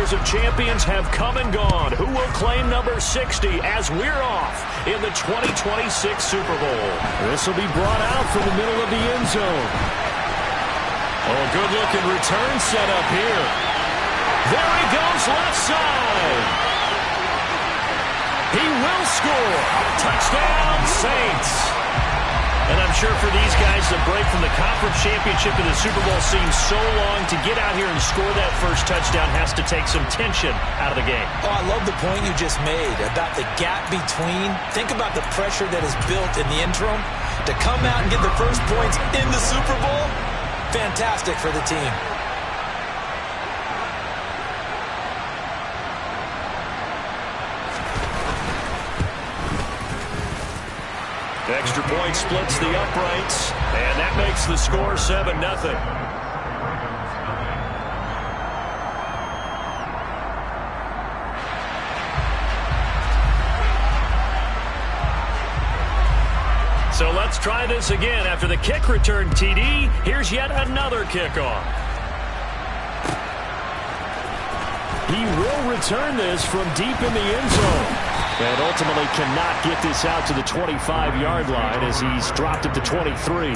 Years of champions have come and gone. Who will claim number 60 as we're off in the 2026 Super Bowl? This will be brought out from the middle of the end zone. Oh, good-looking return set up here. There he goes, left side. He will score. Touchdown, Saints. And I'm sure for these guys, the break from the conference championship to the Super Bowl seems so long. To get out here and score that first touchdown has to take some tension out of the game. Oh, I love the point you just made about the gap between. Think about the pressure that is built in the interim. To come out and get the first points in the Super Bowl, fantastic for the team. Extra point splits the uprights, and that makes the score 7-0. So let's try this again. After the kick return TD, here's yet another kickoff. He will return this from deep in the end zone. And ultimately cannot get this out to the 25-yard line as he's dropped it to 23.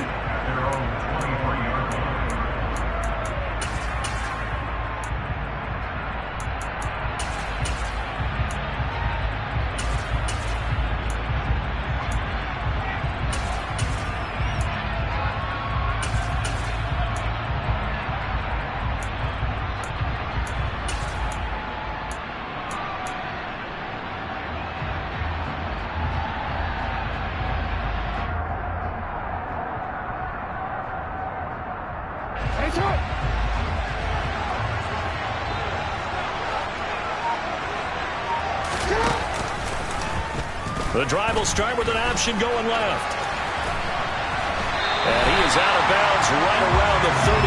The drive will start with an option going left. And he is out of bounds right around the 34.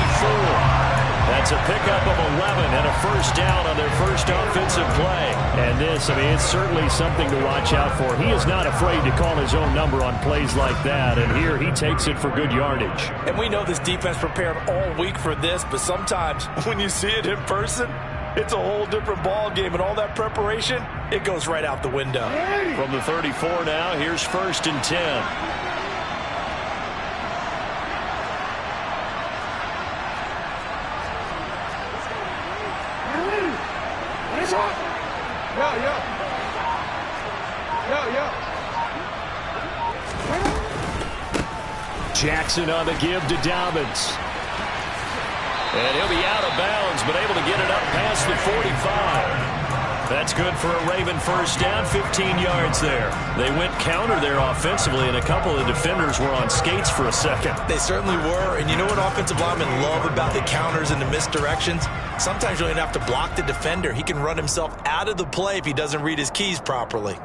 That's a pickup of 11 and a first down on their first offensive play. And this, I mean, it's certainly something to watch out for. He is not afraid to call his own number on plays like that. And here he takes it for good yardage. And we know this defense prepared all week for this, but sometimes when you see it in person, it's a whole different ball game, and all that preparation, it goes right out the window. From the 34 now, here's 1st and 10. Jackson on the give to Dobbins. And he'll be out of bounds, but able to get it up past the 45. That's good for a Raven first down, 15 yards there. They went counter there offensively, and a couple of defenders were on skates for a second. They certainly were, and you know what offensive linemen love about the counters and the misdirections? Sometimes you don't even have to block the defender. He can run himself out of the play if he doesn't read his keys properly.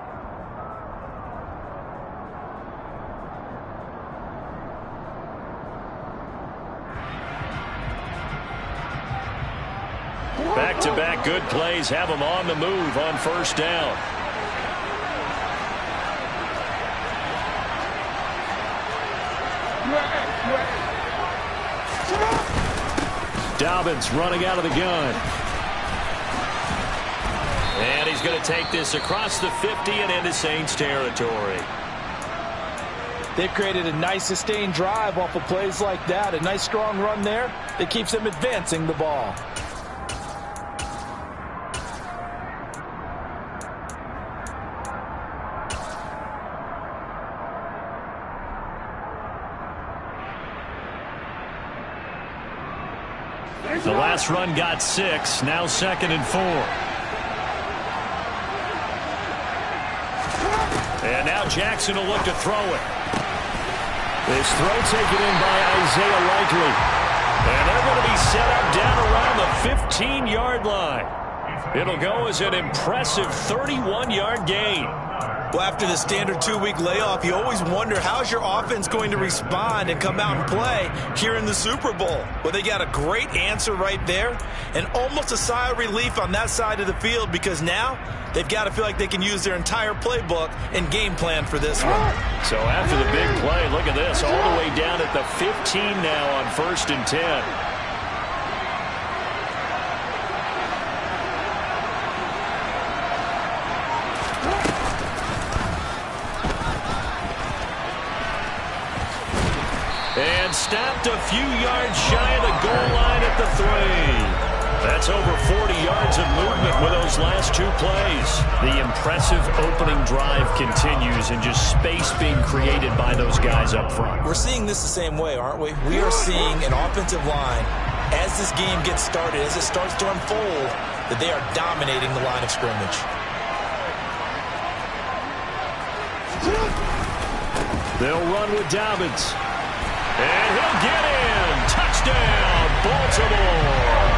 Back-to-back good plays have him on the move on first down. Dobbins running out of the gun. And he's going to take this across the 50 and into Saints territory. They've created a nice sustained drive off of plays like that. A nice strong run there that keeps them advancing the ball. The last run got 6, now 2nd and 4. And now Jackson will look to throw it. This throw taken in by Isaiah Likely. And they're going to be set up down around the 15-yard line. It'll go as an impressive 31-yard gain. Well, after the standard 2-week layoff, you always wonder how's your offense going to respond and come out and play here in the Super Bowl. Well, they got a great answer right there and almost a sigh of relief on that side of the field because now they've got to feel like they can use their entire playbook and game plan for this one. So after the big play, look at this, all the way down at the 15 now on 1st and 10. And stopped a few yards shy of the goal line at the 3. That's over 40 yards of movement with those last 2 plays. The impressive opening drive continues and just space being created by those guys up front. We're seeing this the same way, aren't we? We are seeing an offensive line, as this game gets started, as it starts to unfold, that they are dominating the line of scrimmage. They'll run with Dobbins. And he'll get in. Touchdown, Baltimore.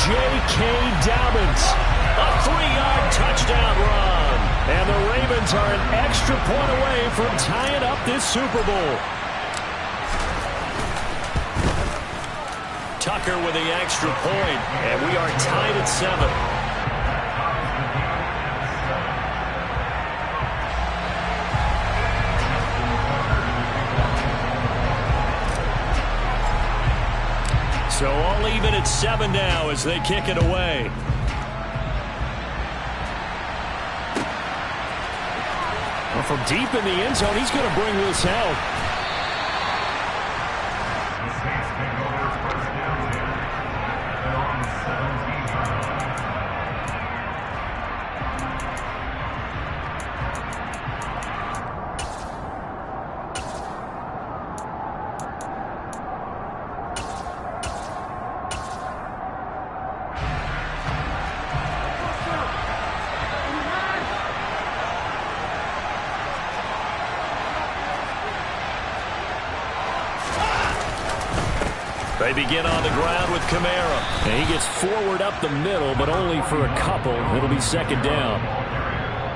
J.K. Dobbins, a 3-yard touchdown run. And the Ravens are an extra point away from tying up this Super Bowl. Tucker with the extra point, and we are tied at 7. So all even at 7 now as they kick it away. Well, from deep in the end zone, he's going to bring this out. They begin on the ground with Kamara. And he gets forward up the middle, but only for a couple. It'll be 2nd down.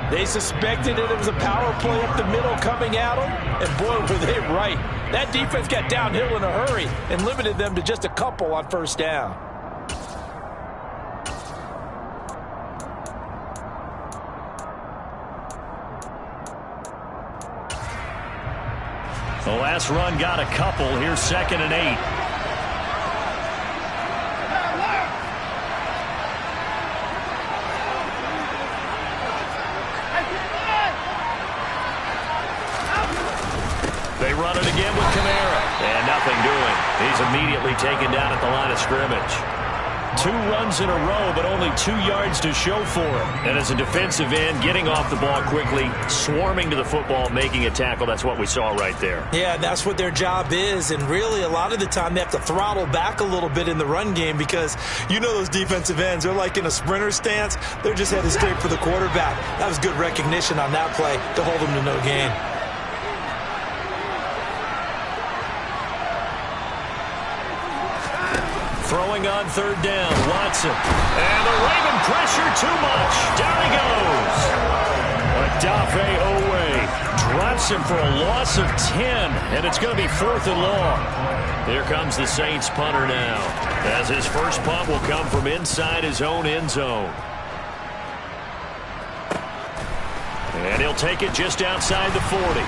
They suspected it was a power play up the middle coming at them, and boy, were they right. That defense got downhill in a hurry and limited them to just a couple on 1st down. The last run got a couple. Here's 2nd and 8. They run it again with Kamara. And nothing doing. He's immediately taken down at the line of scrimmage. 2 runs in a row, but only 2 yards to show for him. And as a defensive end, getting off the ball quickly, swarming to the football, making a tackle. That's what we saw right there. Yeah, that's what their job is. And really, a lot of the time, they have to throttle back a little bit in the run game because you know those defensive ends, they're like in a sprinter stance. They're just headed straight for the quarterback. That was good recognition on that play to hold them to no gain. Throwing on 3rd down, Watson. And the Raven pressure too much. Down he goes. Odafe Owe drops him for a loss of 10, and it's going to be 4th and long. Here comes the Saints punter now, as his first punt will come from inside his own end zone. And he'll take it just outside the 40.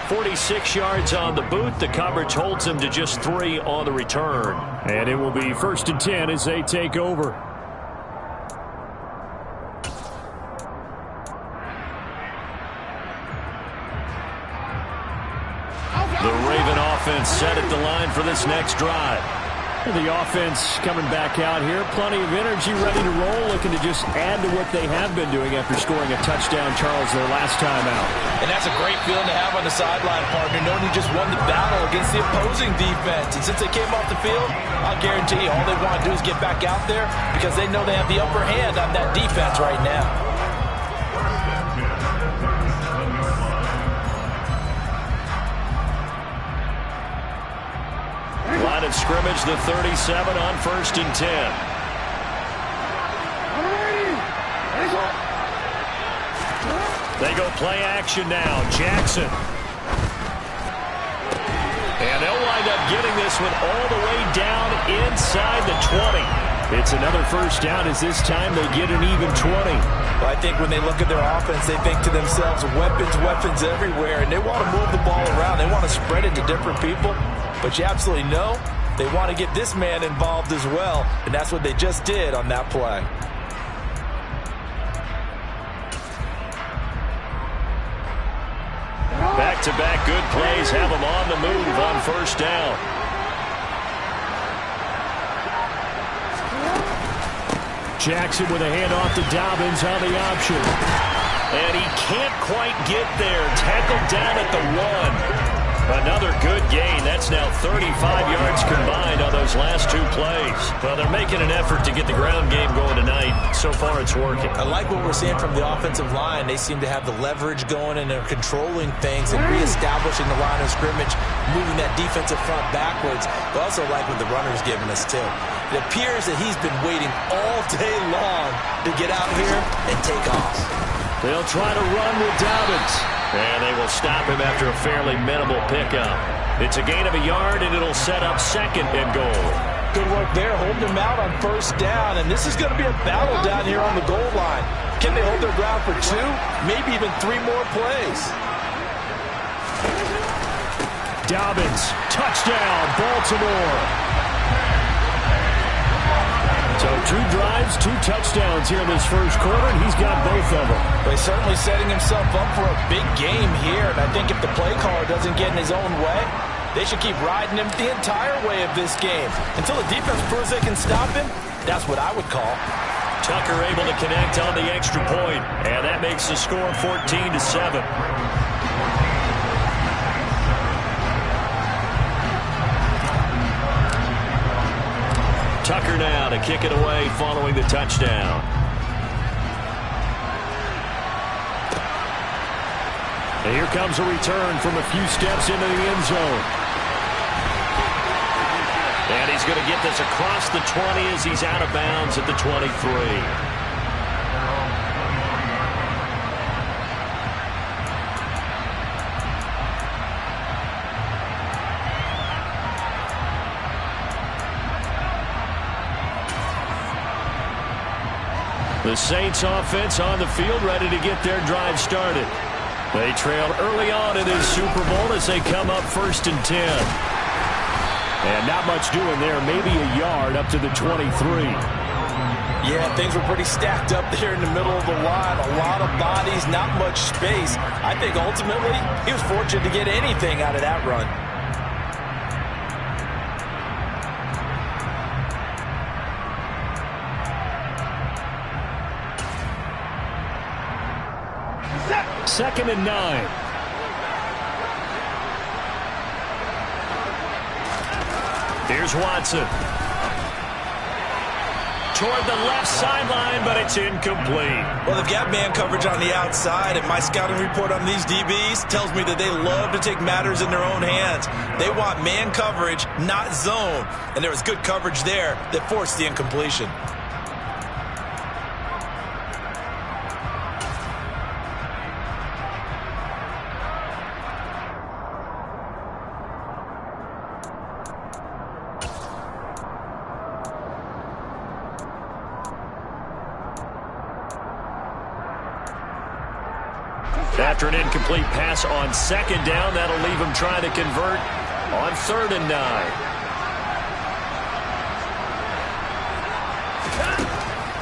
46 yards on the boot. The coverage holds him to just 3 on the return. And it will be 1st and 10 as they take over. The Raven offense set at the line for this next drive. The offense coming back out here. Plenty of energy, ready to roll, looking to just add to what they have been doing after scoring a touchdown, Charles, their last time out. And that's a great feeling to have on the sideline, partner, knowing you just won the battle against the opposing defense. And since they came off the field, I'll guarantee you all they want to do is get back out there because they know they have the upper hand on that defense right now. Line of scrimmage, the 37 on 1st and 10. They go play action now. Jackson. And they'll wind up getting this one all the way down inside the 20. It's another 1st down as this time they get an even 20. Well, I think when they look at their offense, they think to themselves, weapons everywhere, and they want to move the ball around. They want to spread it to different people. But you absolutely know they want to get this man involved as well, and that's what they just did on that play. Back Back-to-back good plays have them on the move on first down. Jackson with a handoff to Dobbins on the option. And he can't quite get there. Tackled down at the 1. Another good gain. That's now 35 yards combined on those last 2 plays. Well, they're making an effort to get the ground game going tonight. So far, it's working. I like what we're seeing from the offensive line. They seem to have the leverage going, and they're controlling things and reestablishing the line of scrimmage, moving that defensive front backwards. I also like what the runner's giving us, too. It appears that he's been waiting all day long to get out here and take off. They'll try to run with Dobbins. And they will stop him after a fairly minimal pickup. It's a gain of a yard, and it'll set up 2nd and goal. Good work there, holding him out on first down. And this is going to be a battle down here on the goal line. Can they hold their ground for 2, maybe even 3 more plays? Dobbins, touchdown, Baltimore. So 2 drives, 2 touchdowns here in this first quarter, and he's got both of them. He's certainly setting himself up for a big game here, and I think if the play caller doesn't get in his own way, they should keep riding him the entire way of this game. Until the defense proves they can stop him, that's what I would call. Tucker able to connect on the extra point, and that makes the score 14-7. Tucker now to kick it away following the touchdown. And here comes a return from a few steps into the end zone. And he's going to get this across the 20 as he's out of bounds at the 23. The Saints offense on the field, ready to get their drive started. They trailed early on in this Super Bowl as they come up 1st and 10. And not much doing there, maybe a yard up to the 23. Yeah, things were pretty stacked up there in the middle of the line. A lot of bodies, not much space. I think ultimately he was fortunate to get anything out of that run. Second and 9. Here's Watson. Toward the left sideline, but it's incomplete. Well, they've got man coverage on the outside, and my scouting report on these DBs tells me that they love to take matters in their own hands. They want man coverage, not zone. And there was good coverage there that forced the incompletion. After an incomplete pass on 2nd down, that'll leave him trying to convert on 3rd and 9.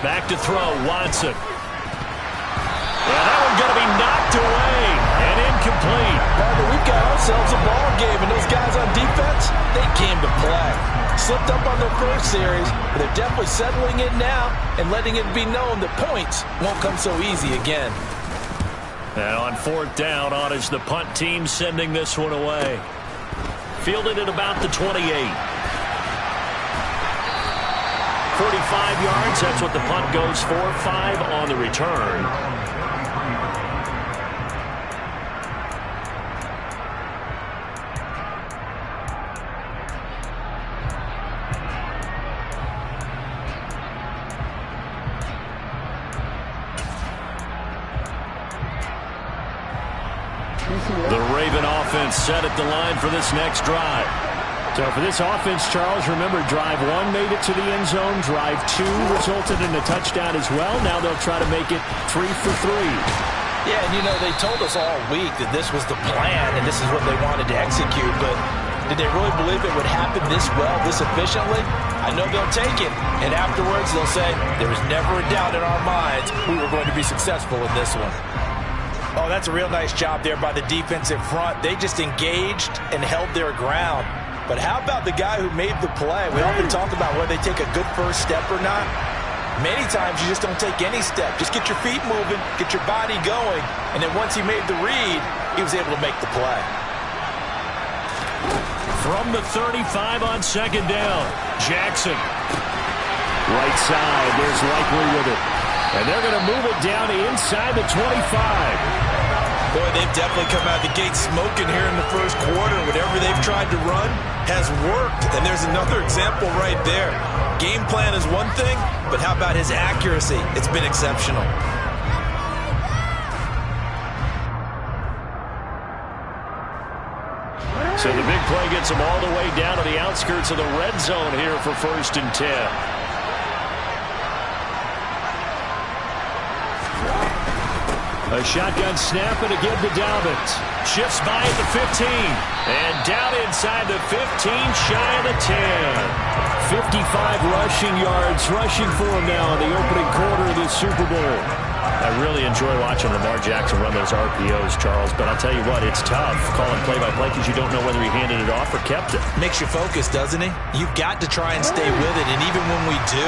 Back to throw, Watson. And that one's going to be knocked away and incomplete. Partner, we've got ourselves a ball game, and those guys on defense, they came to play. Slipped up on their first series, but they're definitely settling in now and letting it be known that points won't come so easy again. And on 4th down, on is the punt team sending this one away. Fielded at about the 28. 45 yards, that's what the punt goes for. 5 on the return. The Raven offense set at the line for this next drive. So for this offense, Charles, remember, drive 1 made it to the end zone. Drive 2 resulted in a touchdown as well. Now they'll try to make it 3 for 3. Yeah, and you know, they told us all week that this was the plan and this is what they wanted to execute. But did they really believe it would happen this well, this efficiently? I know they'll take it. And afterwards, they'll say, there was never a doubt in our minds we were going to be successful in this one. Oh, that's a real nice job there by the defensive front. They just engaged and held their ground. But how about the guy who made the play? We often talk about whether they take a good first step or not. Many times you just don't take any step. Just get your feet moving, get your body going, and then once he made the read, he was able to make the play. From the 35 on second down, Jackson. Right side, there's Likely with it. And they're going to move it down to inside the 25. Boy, they've definitely come out of the gate smoking here in the first quarter. Whatever they've tried to run has worked. And there's another example right there. Game plan is one thing, but how about his accuracy? It's been exceptional. So the big play gets them all the way down to the outskirts of the red zone here for 1st and 10. A shotgun snap and a give to Dobbins. Shifts by at the 15. And down inside the 15, shy of the 10. 55 rushing yards, rushing for him now in the opening quarter of the Super Bowl. I really enjoy watching Lamar Jackson run those RPOs, Charles, but I'll tell you what, it's tough calling play-by-play because you don't know whether he handed it off or kept it. Makes you focus, doesn't it? You've got to try and stay with it, and even when we do,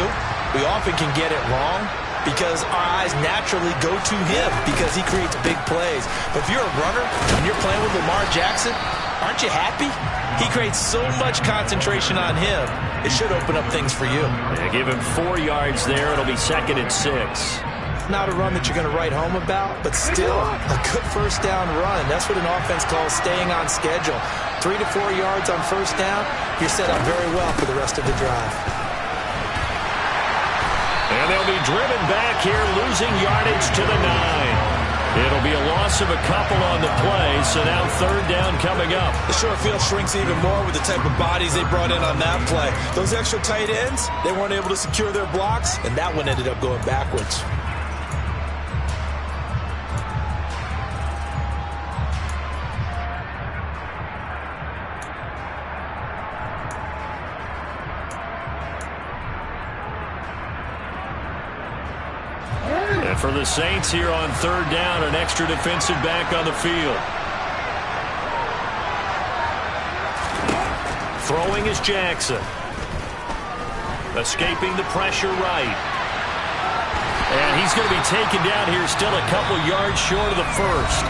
we often can get it wrong because our eyes naturally go to him because he creates big plays. But if you're a runner and you're playing with Lamar Jackson, aren't you happy? He creates so much concentration on him, it should open up things for you. Yeah, give him 4 yards there. It'll be 2nd and 6. Not a run that you're going to write home about, but still a good first down run. That's what an offense calls staying on schedule. 3 to 4 yards on first down, you're set up very well for the rest of the drive. And they'll be driven back here, losing yardage to the 9. It'll be a loss of a couple on the play, so now 3rd down coming up. The short field shrinks even more with the type of bodies they brought in on that play. Those extra tight ends, they weren't able to secure their blocks, and that one ended up going backwards. And for the Saints here on 3rd down, an extra defensive back on the field. Throwing is Jackson. Escaping the pressure right. And he's going to be taken down here still a couple yards short of the first.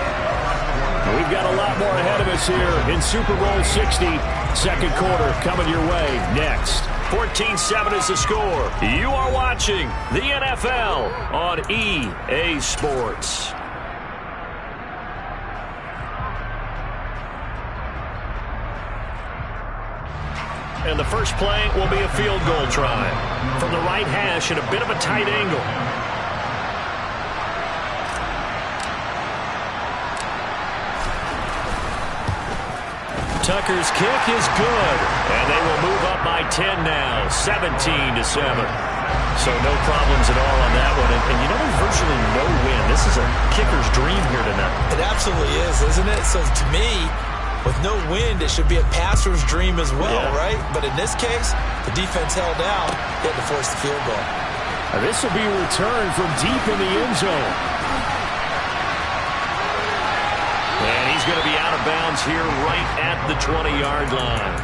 We've got a lot more ahead of us here in Super Bowl 60. 2nd quarter coming your way next. 14-7 is the score. You are watching the NFL on EA Sports. And the first play will be a field goal try. From the right hash at a bit of a tight angle. Tucker's kick is good. And they will move up by 10 now, 17-7. So no problems at all on that one. And you know, there's virtually no win. This is a kicker's dream here tonight. It absolutely is, isn't it? So to me, with no wind, it should be a passer's dream as well, right? But in this case, the defense held out. They had to force the field goal. Now this will be a return from deep in the end zone. And he's going to be out of bounds here right at the 20-yard line.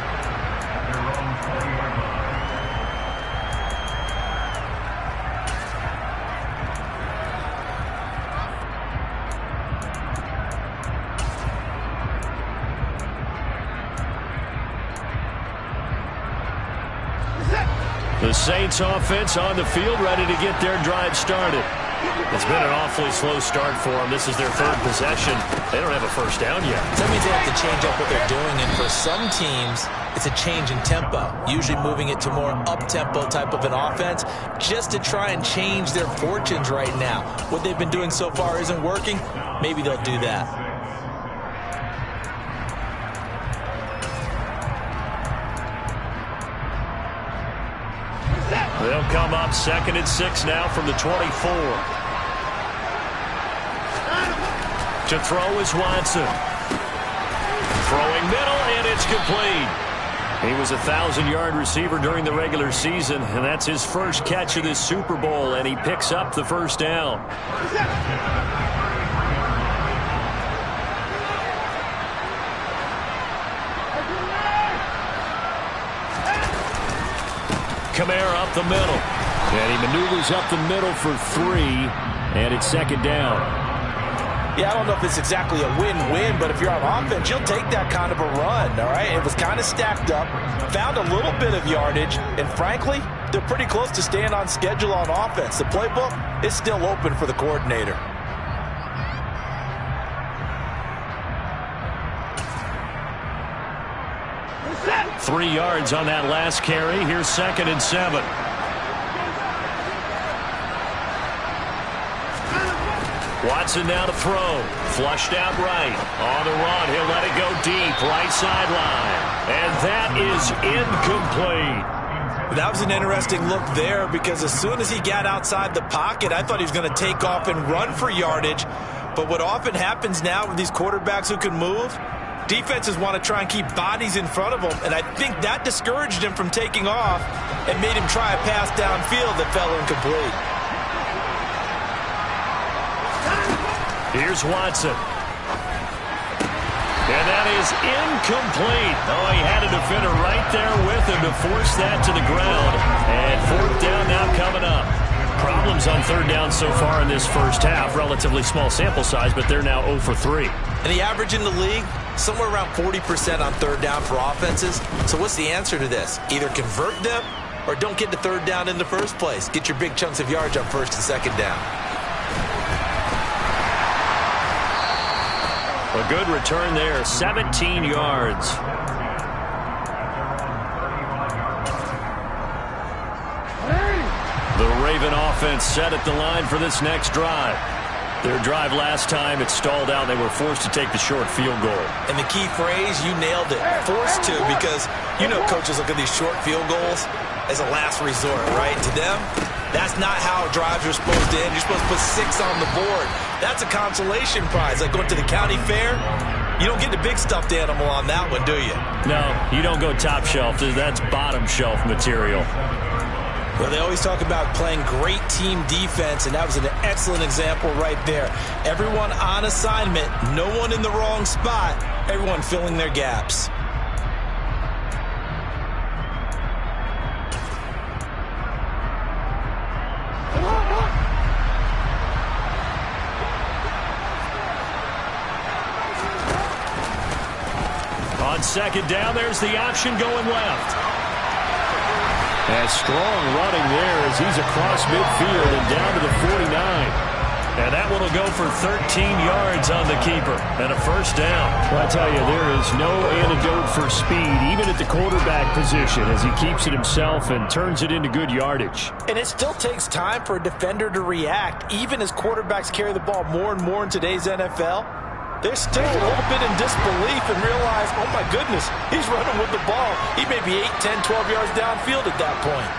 The Saints offense on the field, ready to get their drive started. It's been an awfully slow start for them. This is their 3rd possession. They don't have a first down yet. That means they have to change up what they're doing, and for some teams, it's a change in tempo, usually moving it to more up-tempo type of an offense, just to try and change their fortunes right now. What they've been doing so far isn't working. Maybe they'll do that. They'll come up 2nd and 6 now from the 24. To throw is Watson. Throwing middle, and it's complete. He was a 1,000-yard receiver during the regular season, and that's his first catch of this Super Bowl, and he picks up the first down. Kamara up the middle. And he maneuvers up the middle for 3, and it's second down. Yeah, I don't know if it's exactly a win-win, but if you're on offense, you'll take that kind of a run, all right? It was kind of stacked up, found a little bit of yardage, and frankly, they're pretty close to staying on schedule on offense. The playbook is still open for the coordinator. Set. 3 yards on that last carry. Here's 2nd and 7. Watson now to throw. Flushed out right. On the run. He'll let it go deep. Right sideline. And that is incomplete. That was an interesting look there because as soon as he got outside the pocket, I thought he was going to take off and run for yardage. But what often happens now with these quarterbacks who can move, defenses want to try and keep bodies in front of them. And I think that discouraged him from taking off and made him try a pass downfield that fell incomplete. Here's Watson. And that is incomplete. Oh, he had a defender right there with him to force that to the ground. And 4th down now coming up. Problems on 3rd down so far in this first half. Relatively small sample size, but they're now 0 for 3. And the average in the league, somewhere around 40% on 3rd down for offenses. So what's the answer to this? Either convert them or don't get to 3rd down in the first place. Get your big chunks of yards on 1st and 2nd down. A good return there, 17 yards. The Raven offense set at the line for this next drive. Their drive last time, it stalled out. They were forced to take the short field goal. And the key phrase, you nailed it, forced to, because you know coaches look at these short field goals as a last resort, right? To them, that's not how drives are supposed to end. You're supposed to put 6 on the board. That's a consolation prize. Like going to the county fair, you don't get the big stuffed animal on that one, do you? No, you don't go top shelf. That's bottom shelf material. Well, they always talk about playing great team defense, and that was an excellent example right there. Everyone on assignment, no one in the wrong spot, everyone filling their gaps. On 2nd down, there's the option going left. And strong running there as he's across midfield and down to the 49. And that one will go for 13 yards on the keeper and a 1st down. Well, I tell you, there is no antidote for speed, even at the quarterback position, as he keeps it himself and turns it into good yardage. And it still takes time for a defender to react, even as quarterbacks carry the ball more and more in today's NFL. They're still a little bit in disbelief and realize, oh my goodness, he's running with the ball. He may be 8, 10, 12 yards downfield at that point.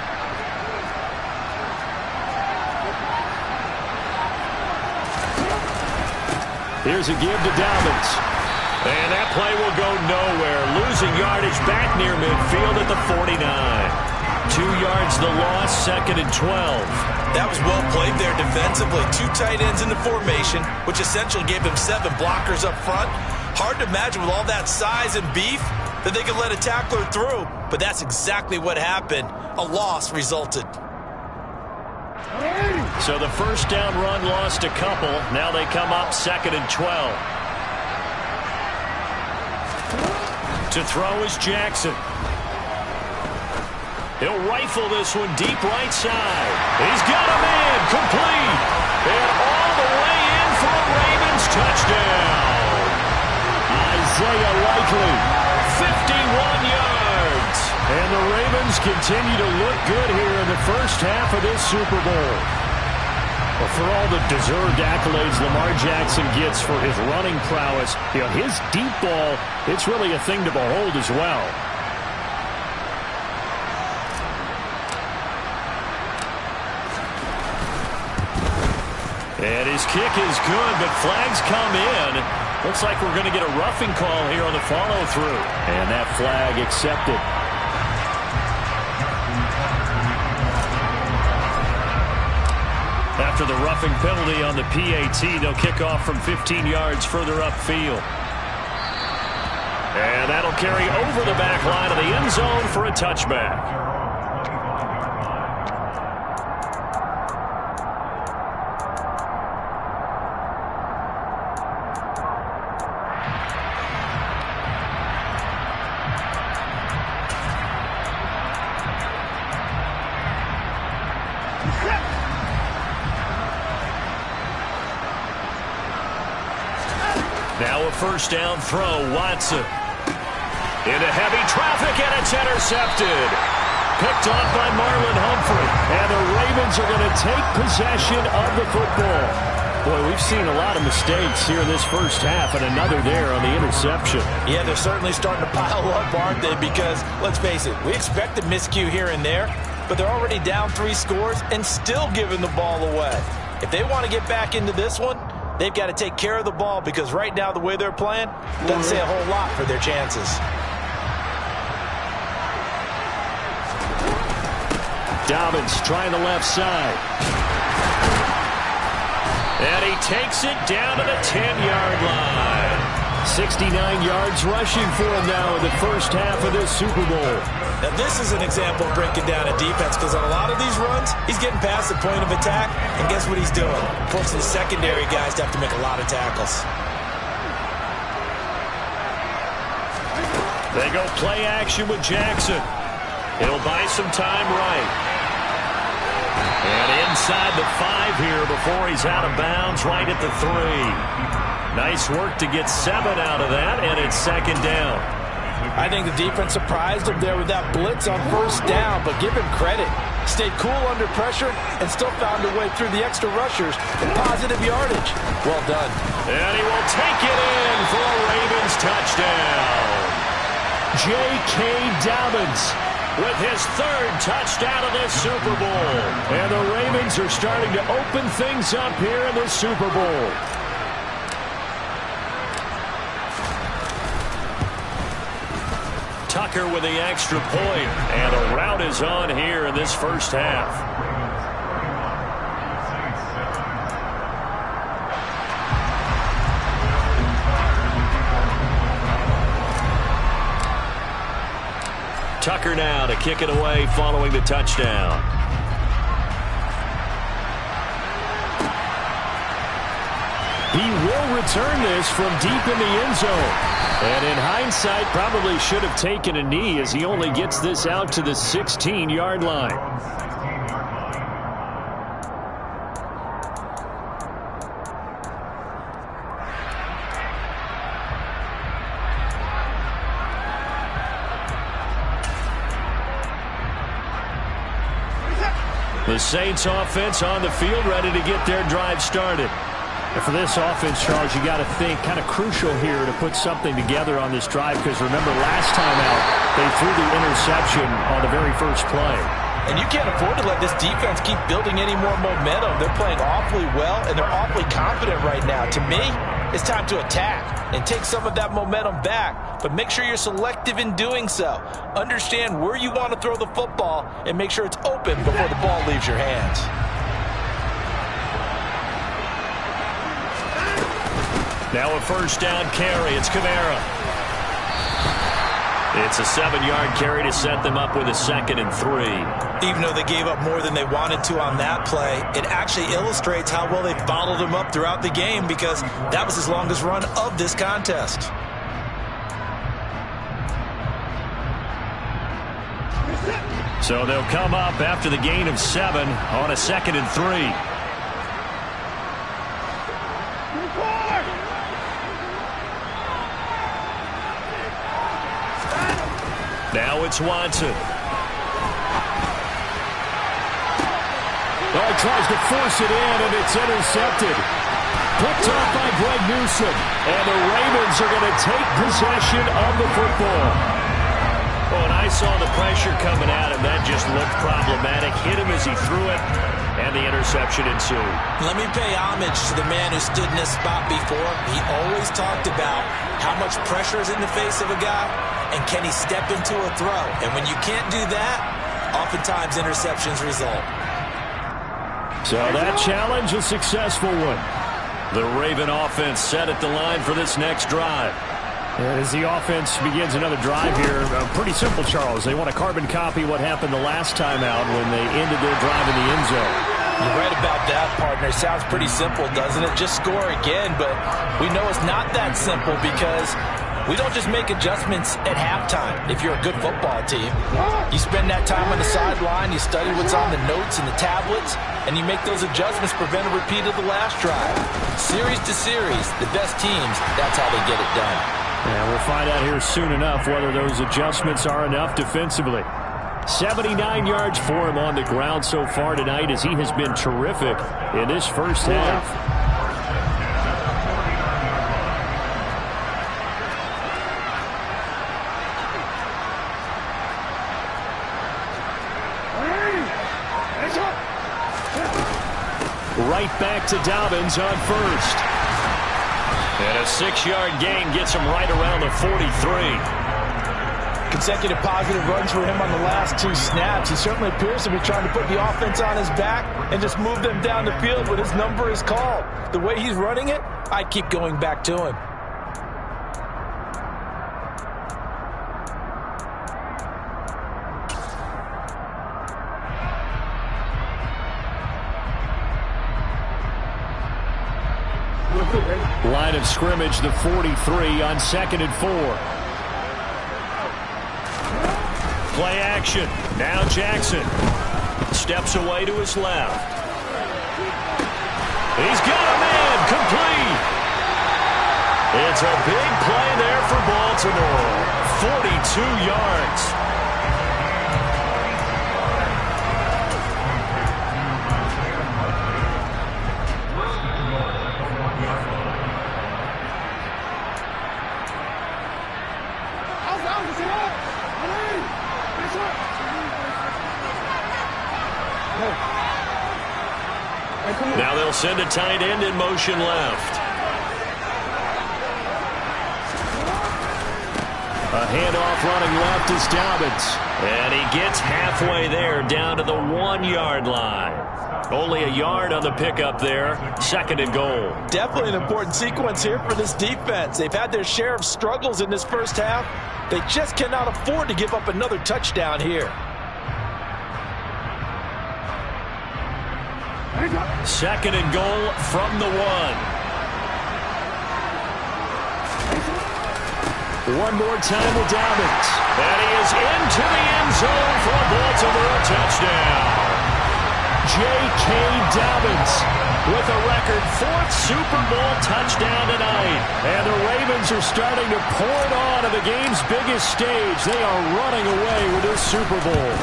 Here's a give to Dobbins. And that play will go nowhere. Losing yardage back near midfield at the 49. 2 yards the loss, 2nd and 12. That was well played there defensively. 2 tight ends in the formation, which essentially gave them 7 blockers up front. Hard to imagine with all that size and beef that they could let a tackler through. But that's exactly what happened. A loss resulted. So the 1st down run lost a couple. Now they come up 2nd and 12. To throw is Jackson. He'll rifle this one deep right side. He's got him in. Complete. And all the way in for a Ravens touchdown. Isaiah Likely, 51 yards. And the Ravens continue to look good here in the first half of this Super Bowl. But for all the deserved accolades Lamar Jackson gets for his running prowess, his deep ball, it's really a thing to behold as well. And his kick is good, but flags come in. Looks like we're going to get a roughing call here on the follow-through. And that flag accepted. After the roughing penalty on the PAT, they'll kick off from 15 yards further upfield. And that'll carry over the back line of the end zone for a touchback. first down throw. Watson into heavy traffic, and it's intercepted. Picked off by Marlon Humphrey. And the Ravens are going to take possession of the football. Boy, we've seen a lot of mistakes here in this first half, and another there on the interception. Yeah, they're certainly starting to pile up, aren't they? Because, let's face it, we expect a miscue here and there, but they're already down 3 scores and still giving the ball away. If they want to get back into this one, they've got to take care of the ball, because right now the way they're playing doesn't say a whole lot for their chances. Dobbins trying the left side. And he takes it down to the 10-yard line. 69 yards rushing for him now in the first half of this Super Bowl. Now this is an example of breaking down a defense, because on a lot of these runs, he's getting past the point of attack, and guess what he's doing? Forcing the secondary guys to have to make a lot of tackles. They go play action with Jackson. He'll buy some time right. And inside the 5 here before he's out of bounds, right at the 3. Nice work to get 7 out of that, and it's second down. I think the defense surprised him there with that blitz on first down, but give him credit. Stayed cool under pressure and still found a way through the extra rushers for positive yardage. Well done. And he will take it in for a Ravens touchdown. J.K. Dobbins with his 3rd touchdown of this Super Bowl. And the Ravens are starting to open things up here in the Super Bowl. Tucker with the extra point. And a rout is on here in this first half. Tucker now to kick it away following the touchdown. He will return this from deep in the end zone. And in hindsight, probably should have taken a knee as he only gets this out to the 16-yard line. The Saints offense on the field, ready to get their drive started. And for this offense, Charles, you got to think kind of crucial here to put something together on this drive, because remember last time out they threw the interception on the very first play. And you can't afford to let this defense keep building any more momentum. They're playing awfully well, and they're awfully confident right now. To me, it's time to attack and take some of that momentum back, but make sure you're selective in doing so. Understand where you want to throw the football and make sure it's open before the ball leaves your hands. Now a first down carry. It's Kamara. It's a 7-yard carry to set them up with a 2nd and 3. Even though they gave up more than they wanted to on that play, it actually illustrates how well they bottled them up throughout the game, because that was his longest run of this contest. So they'll come up after the gain of 7 on a 2nd and 3. Now it's Watson. Oh, he tries to force it in, and it's intercepted. Picked off by Greg Newsome. And the Ravens are going to take possession of the football. Well, and I saw the pressure coming at him. That just looked problematic. Hit him as he threw it, and the interception ensued. Let me pay homage to the man who stood in this spot before. He always talked about how much pressure is in the face of a guy, and can he step into a throw. And when you can't do that, oftentimes interceptions result. So that challenge, a successful one. The Raven offense set at the line for this next drive. As the offense begins another drive here, pretty simple, Charles. They want to carbon copy what happened the last time out when they ended their drive in the end zone. You're right about that, partner. Sounds pretty simple, doesn't it? Just score again, but we know it's not that simple, because We don't just make adjustments at halftime if you're a good football team. You spend that time on the sideline, you study what's on the notes and the tablets, and you make those adjustments, prevent a repeat of the last drive. Series to series, the best teams, that's how they get it done. And we'll find out here soon enough whether those adjustments are enough defensively. 79 yards for him on the ground so far tonight as he has been terrific in this first half. Right back to Dobbins on first. And a 6-yard gain gets him right around the 43. Consecutive positive runs for him on the last 2 snaps. He certainly appears to be trying to put the offense on his back and just move them down the field when his number is called. The way he's running it, I keep going back to him. Line of scrimmage, the 43 on 2nd and 4. Play action. Now Jackson steps away to his left. He's got a man complete. It's a big play there for Baltimore. 42 yards. Now they'll send a tight end in motion left. A handoff running left is Dobbins. And he gets halfway there down to the 1-yard line. Only a yard on the pickup there. 2nd and goal. Definitely an important sequence here for this defense. They've had their share of struggles in this first half. They just cannot afford to give up another touchdown here. 2nd and goal from the 1. One more time with Dobbins. And he is into the end zone for a Baltimore touchdown. J.K. Dobbins with a record 4th Super Bowl touchdown tonight. And the Ravens are starting to pour it on the game's biggest stage. They are running away with this Super Bowl.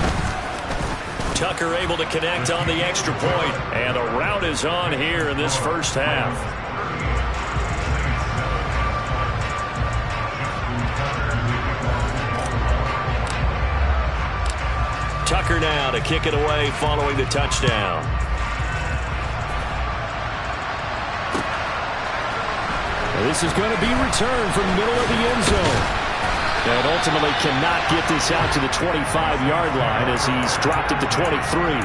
Tucker able to connect on the extra point. And the rout is on here in this first half. Tucker now to kick it away following the touchdown. This is going to be returned from the middle of the end zone. And ultimately cannot get this out to the 25-yard line as he's dropped it to 23.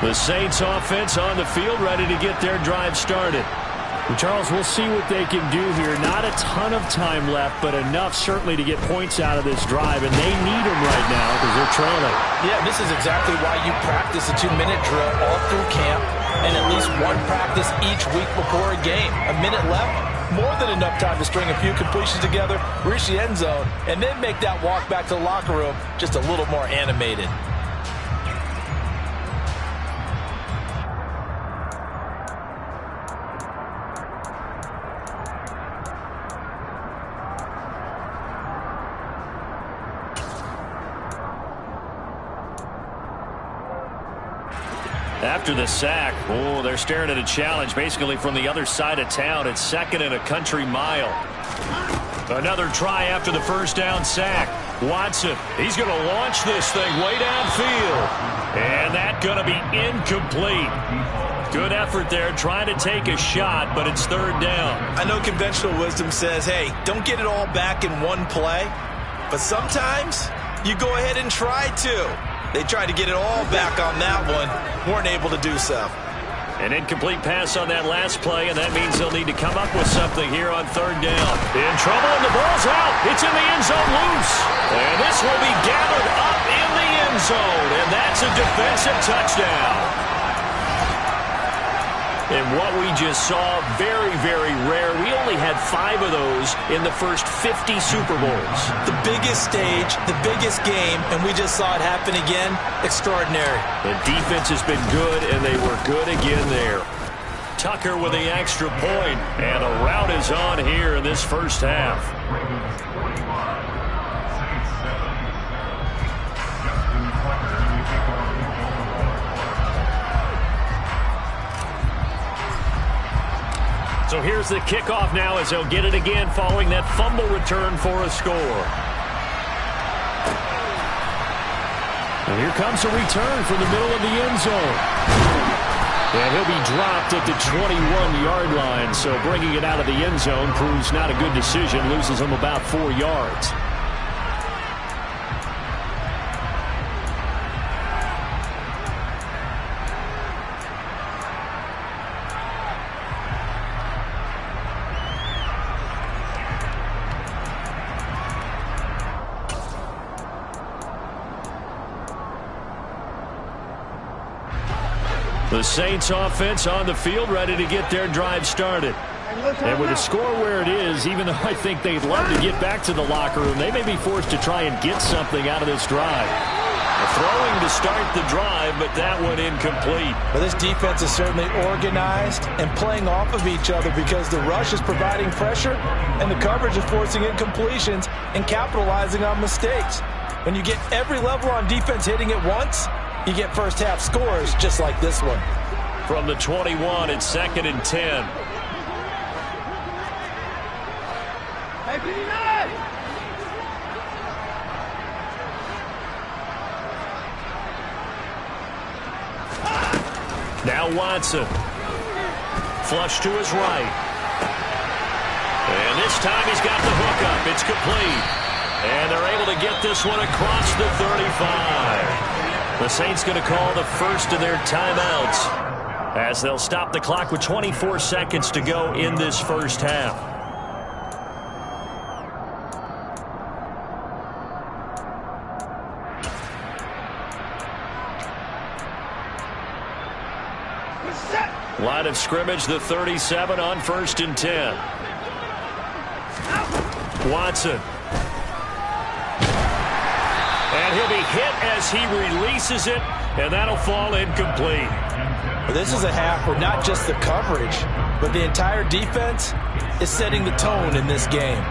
The Saints offense on the field ready to get their drive started. And Charles, we'll see what they can do here. Not a ton of time left, but enough certainly to get points out of this drive, and they need them right now because they're trailing. Yeah, this is exactly why you practice a 2-minute drill all through camp and at least one practice each week before a game. A minute left, more than enough time to string a few completions together, reach the end zone, and then make that walk back to the locker room just a little more animated. After the sack, they're staring at a challenge basically from the other side of town. It's 2nd and a country mile. Another try after the first down sack. Watson, he's going to launch this thing way downfield. And that's going to be incomplete. Good effort there trying to take a shot, but it's 3rd down. I know conventional wisdom says, hey, don't get it all back in one play. But sometimes you go ahead and try to. They tried to get it all back on that one. Weren't able to do so. An incomplete pass on that last play, and that means they'll need to come up with something here on third down. In trouble, and the ball's out. It's in the end zone loose. And this will be gathered up in the end zone, and that's a defensive touchdown. And what we just saw, very, very rare. We only had 5 of those in the first 50 Super Bowls. The biggest stage, the biggest game, and we just saw it happen again. Extraordinary. The defense has been good, and they were good again there. Tucker with the extra point, and a rout is on here in this first half. So here's the kickoff now as they'll get it again following that fumble return for a score. And here comes a return from the middle of the end zone. And he'll be dropped at the 21-yard line. So bringing it out of the end zone proves not a good decision. Loses him about 4 yards. The Saints offense on the field, ready to get their drive started. And with the score where it is, even though I think they'd love to get back to the locker room, they may be forced to try and get something out of this drive. Throwing to start the drive, but that one incomplete. But this defense is certainly organized and playing off of each other because the rush is providing pressure and the coverage is forcing incompletions and capitalizing on mistakes. When you get every level on defense hitting it once, you get first half scores just like this one. From the 21, it's 2nd and 10. Now Watson. Flush to his right. And this time he's got the hook up. It's complete. And they're able to get this one across the 35. The Saints going to call the first of their timeouts as they'll stop the clock with 24 seconds to go in this first half. Line of scrimmage, the 37 on 1st and 10. Watson. And he'll be hit as he releases it, and that'll fall incomplete. Well, this is a half where not just the coverage, but the entire defense is setting the tone in this game.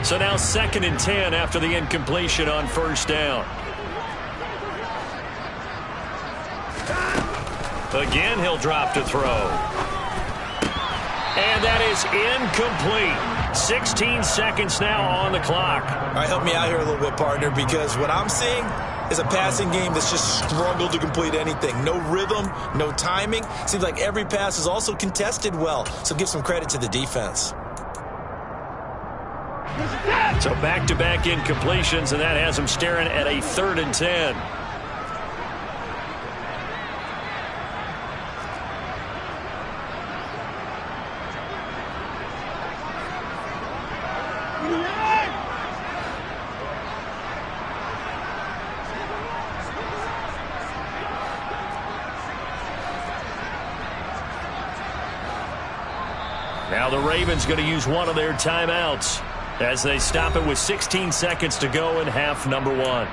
So now 2nd and 10 after the incompletion on 1st down. Again, he'll drop to throw. And that is incomplete. 16 seconds now on the clock. All right, help me out here a little bit, partner, because what I'm seeing is a passing game that's just struggled to complete anything. No rhythm, no timing. Seems like every pass is also contested well, so give some credit to the defense. So back-to-back incompletions, and that has him staring at a 3rd and 10. Now the Ravens going to use one of their timeouts as they stop it with 16 seconds to go in half number 1.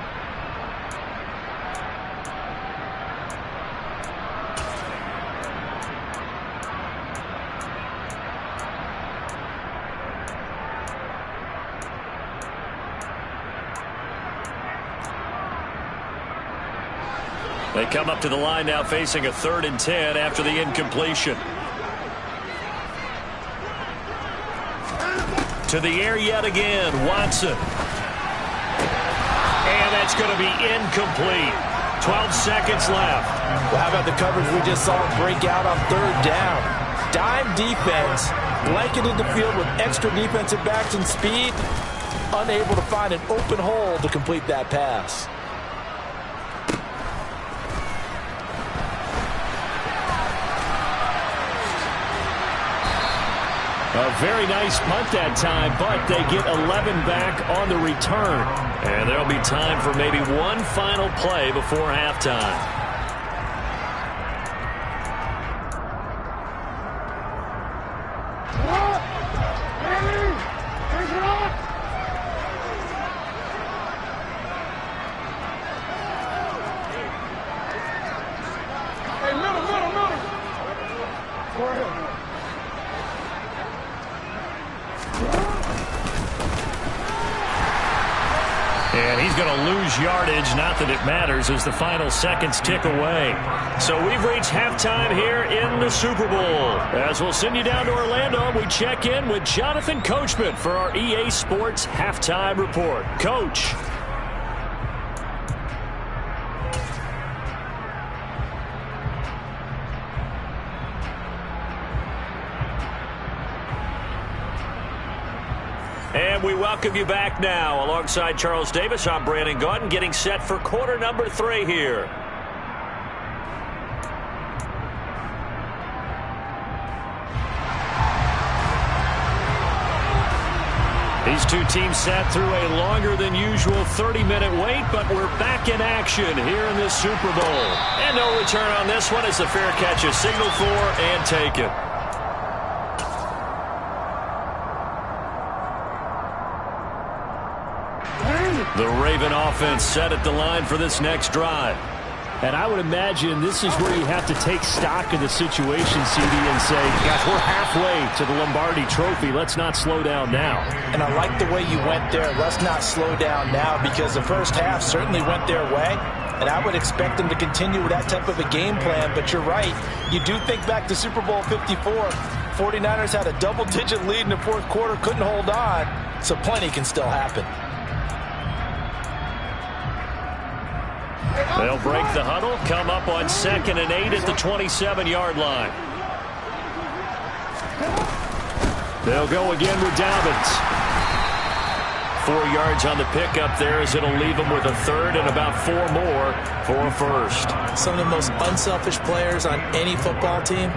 They come up to the line now facing a 3rd and 10 after the incompletion. To the air yet again, Watson. And that's going to be incomplete. 12 seconds left. Well, how about the coverage we just saw break out on third down? Dime defense, blanketed the field with extra defensive backs and speed, unable to find an open hole to complete that pass. A very nice punt that time, but they get 11 back on the return. And there'll be time for maybe one final play before halftime. And he's going to lose yardage, not that it matters, as the final seconds tick away. So we've reached halftime here in the Super Bowl. As we'll send you down to Orlando, we check in with Jonathan Coachman for our EA Sports Halftime Report. Coach. And we welcome you back now. Alongside Charles Davis, I'm Brandon Gaudin, getting set for quarter number 3 here. These two teams sat through a longer than usual 30-minute wait, but we're back in action here in this Super Bowl. And no return on this one as the fair catch is signaled for and taken. The Raven offense set at the line for this next drive. And I would imagine this is where you have to take stock of the situation, CD, and say, gosh, we're halfway to the Lombardi Trophy. Let's not slow down now. And I like the way you went there. Let's not slow down now, because the first half certainly went their way. And I would expect them to continue with that type of a game plan. But you're right. You do think back to Super Bowl 54. 49ers had a double-digit lead in the fourth quarter, couldn't hold on. So plenty can still happen. They'll break the huddle, come up on 2nd and 8 at the 27-yard line. They'll go again with Dobbins. 4 yards on the pickup there, as it'll leave them with a third and about 4 more for a first. Some of the most unselfish players on any football team,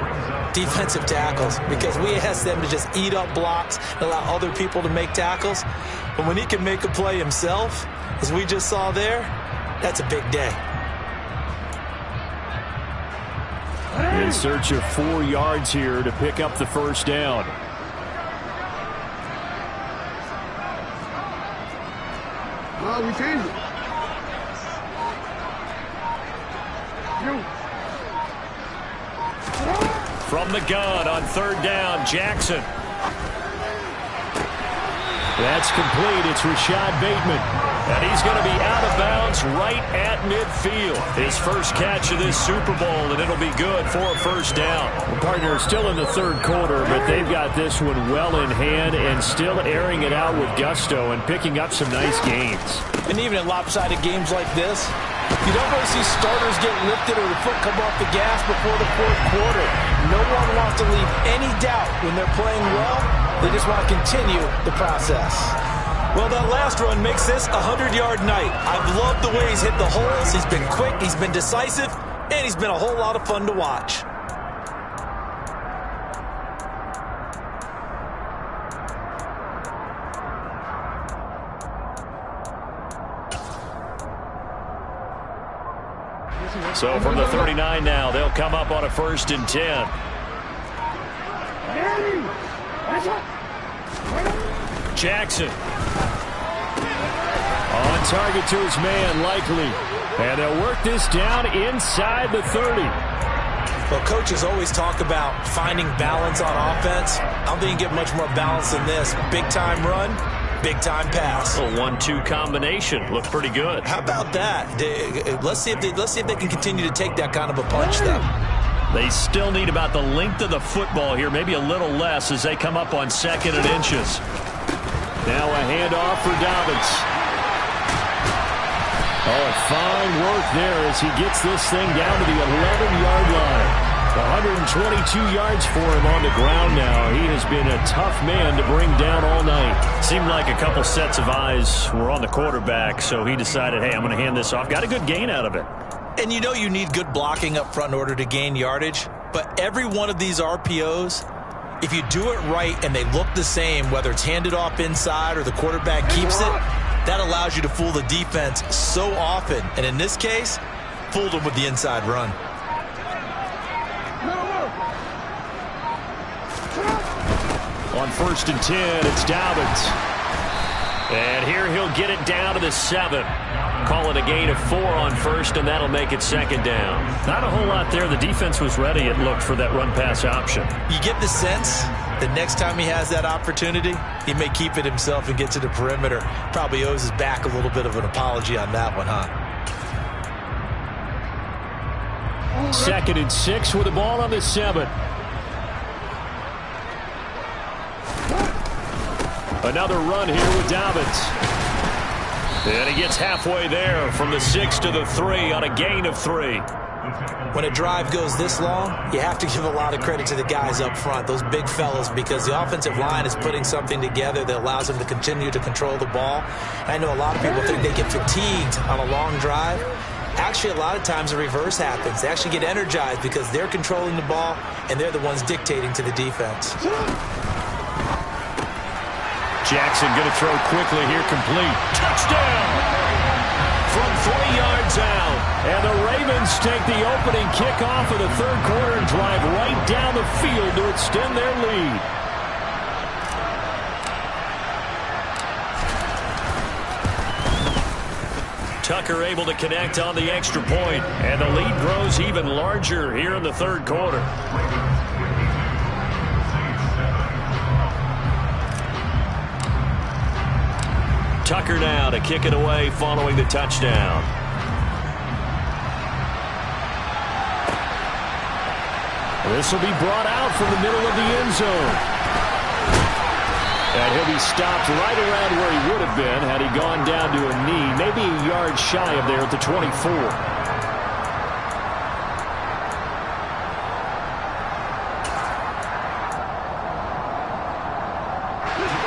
defensive tackles, because we ask them to just eat up blocks and allow other people to make tackles. But when he can make a play himself, as we just saw there, that's a big day. In search of 4 yards here to pick up the first down. Oh, we changed it. From the gun on 3rd down, Jackson. That's complete. It's Rashad Bateman. And he's going to be out of bounds right at midfield. His first catch of this Super Bowl, and it'll be good for a first down. The partner is still in the 3rd quarter, but they've got this one well in hand and still airing it out with gusto and picking up some nice gains. And even in lopsided games like this, you don't really see starters get lifted or the foot come off the gas before the fourth quarter. No one wants to leave any doubt when they're playing well. They just want to continue the process. Well, that last run makes this a 100-yard night. I've loved the way he's hit the holes. He's been quick, he's been decisive, and he's been a whole lot of fun to watch. So from the 39 now, they'll come up on a 1st and 10. Jackson. On target to his man, Likely. And they'll work this down inside the 30. Well, coaches always talk about finding balance on offense. I don't think you get much more balance than this. Big-time run, big-time pass. A 1-2 combination. Looked pretty good. How about that? Let's see if they can continue to take that kind of a punch, though. They still need about the length of the football here, maybe a little less, as they come up on 2nd and inches. Now a handoff for Dobbins. Oh, fine work there as he gets this thing down to the 11-yard line. 122 yards for him on the ground now. He has been a tough man to bring down all night. Seemed like a couple sets of eyes were on the quarterback, so he decided, hey, I'm going to hand this off. Got a good gain out of it. And you know you need good blocking up front in order to gain yardage, but every one of these RPOs, if you do it right and they look the same, whether it's handed off inside or the quarterback keeps it, that allows you to fool the defense so often. And in this case, fooled them with the inside run. On 1st and 10, it's Dobbins. And here he'll get it down to the 7. Call it a gain of 4 on 1st, and that'll make it 2nd down. Not a whole lot there. The defense was ready, it looked, for that run-pass option. You get the sense that next time he has that opportunity, he may keep it himself and get to the perimeter. Probably owes his back a little bit of an apology on that one, huh? 2nd and 6 with the ball on the 7. Another run here with Dobbins. And he gets halfway there from the 6 to the 3 on a gain of 3. When a drive goes this long, you have to give a lot of credit to the guys up front, those big fellas, because the offensive line is putting something together that allows them to continue to control the ball. I know a lot of people think they get fatigued on a long drive. Actually, a lot of times the reverse happens. They actually get energized because they're controlling the ball and they're the ones dictating to the defense. Jackson going to throw quickly here, complete. Touchdown! From 3 yards out. And the Ravens take the opening kickoff of the 3rd quarter and drive right down the field to extend their lead. Tucker able to connect on the extra point, and the lead grows even larger here in the 3rd quarter. Tucker now to kick it away following the touchdown. This will be brought out from the middle of the end zone. And he'll be stopped right around where he would have been had he gone down to a knee, maybe a yard shy of there at the 24.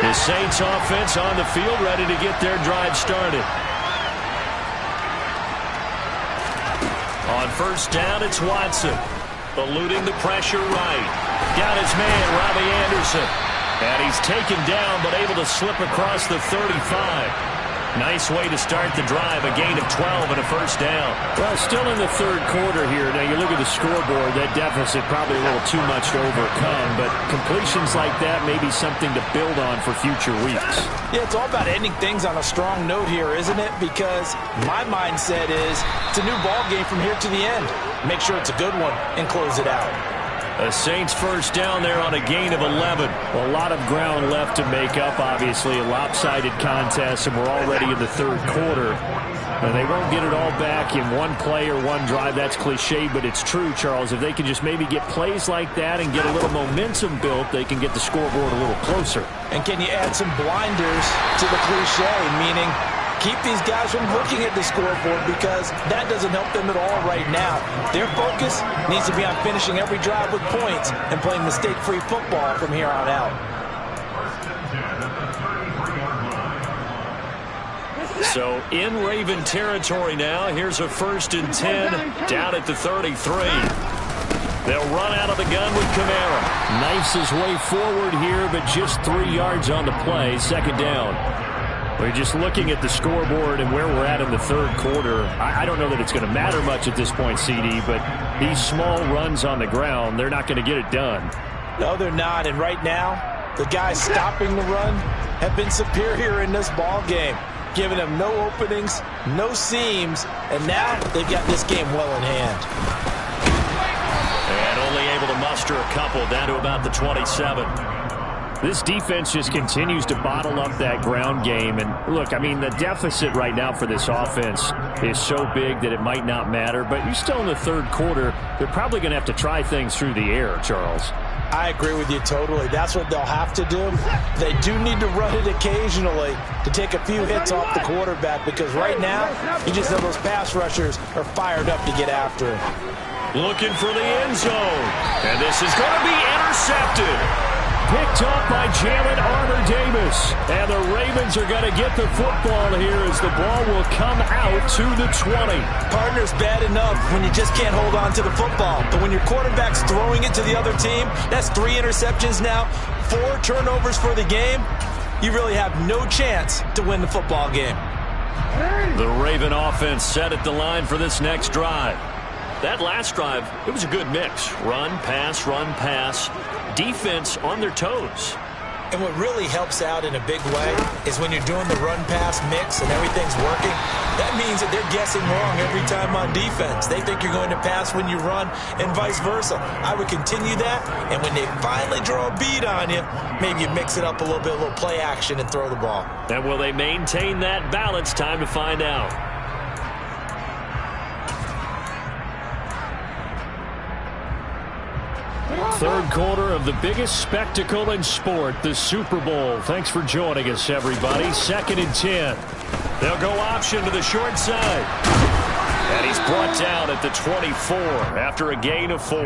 The Saints offense on the field, ready to get their drive started. On 1st down, it's Watson. Eluding the pressure right. Got his man, Robbie Anderson. And he's taken down, but able to slip across the 35. Nice way to start the drive. A gain of 12 and a 1st down. Well, still in the 3rd quarter here. Now, you look at the scoreboard, that deficit probably a little too much to overcome, but completions like that may be something to build on for future weeks. Yeah, it's all about ending things on a strong note here, isn't it? Because my mindset is it's a new ball game from here to the end. Make sure it's a good one and close it out. A Saints 1st down there on a gain of 11. Well, a lot of ground left to make up, obviously. A lopsided contest, and we're already in the 3rd quarter. And they won't get it all back in one play or one drive. That's cliche, but it's true, Charles. If they can just maybe get plays like that and get a little momentum built, they can get the scoreboard a little closer. And can you add some blinders to the cliche, meaning keep these guys from looking at the scoreboard, because that doesn't help them at all right now. Their focus needs to be on finishing every drive with points and playing mistake-free football from here on out. So in Raven territory now. Here's a 1st and 10 down at the 33. They'll run out of the gun with Kamara. Knifes his way forward here, but just 3 yards on the play. 2nd down. We're just looking at the scoreboard and where we're at in the 3rd quarter. I don't know that it's going to matter much at this point, CD, but these small runs on the ground, they're not going to get it done. No, they're not. And right now, the guys stopping the run have been superior in this ball game, giving them no openings, no seams, and now they've got this game well in hand. And only able to muster a couple down to about the 27. This defense just continues to bottle up that ground game. And look, I mean, the deficit right now for this offense is so big that it might not matter. But you're still in the 3rd quarter. They're probably going to have to try things through the air, Charles. I agree with you totally. That's what they'll have to do. They do need to run it occasionally to take a few hits off the quarterback, because right now, you just know those pass rushers are fired up to get after him. Looking for the end zone. And this is going to be intercepted. Picked up by Jalen Armour-Davis. And the Ravens are going to get the football here as the ball will come out to the 20. Partner's bad enough when you just can't hold on to the football. But when your quarterback's throwing it to the other team, that's 3 interceptions now, 4 turnovers for the game. You really have no chance to win the football game. The Raven offense set at the line for this next drive. That last drive, it was a good mix. Run, pass. Defense on their toes. And what really helps out in a big way is when you're doing the run-pass mix and everything's working, that means that they're guessing wrong every time on defense. They think you're going to pass when you run and vice versa. I would continue that, and when they finally draw a beat on you, maybe you mix it up a little play action and throw the ball. And will they maintain that balance? Time to find out. Third quarter of the biggest spectacle in sport, the Super Bowl. Thanks for joining us, everybody. 2nd and 10. They'll go option to the short side. And he's brought down at the 24 after a gain of 4.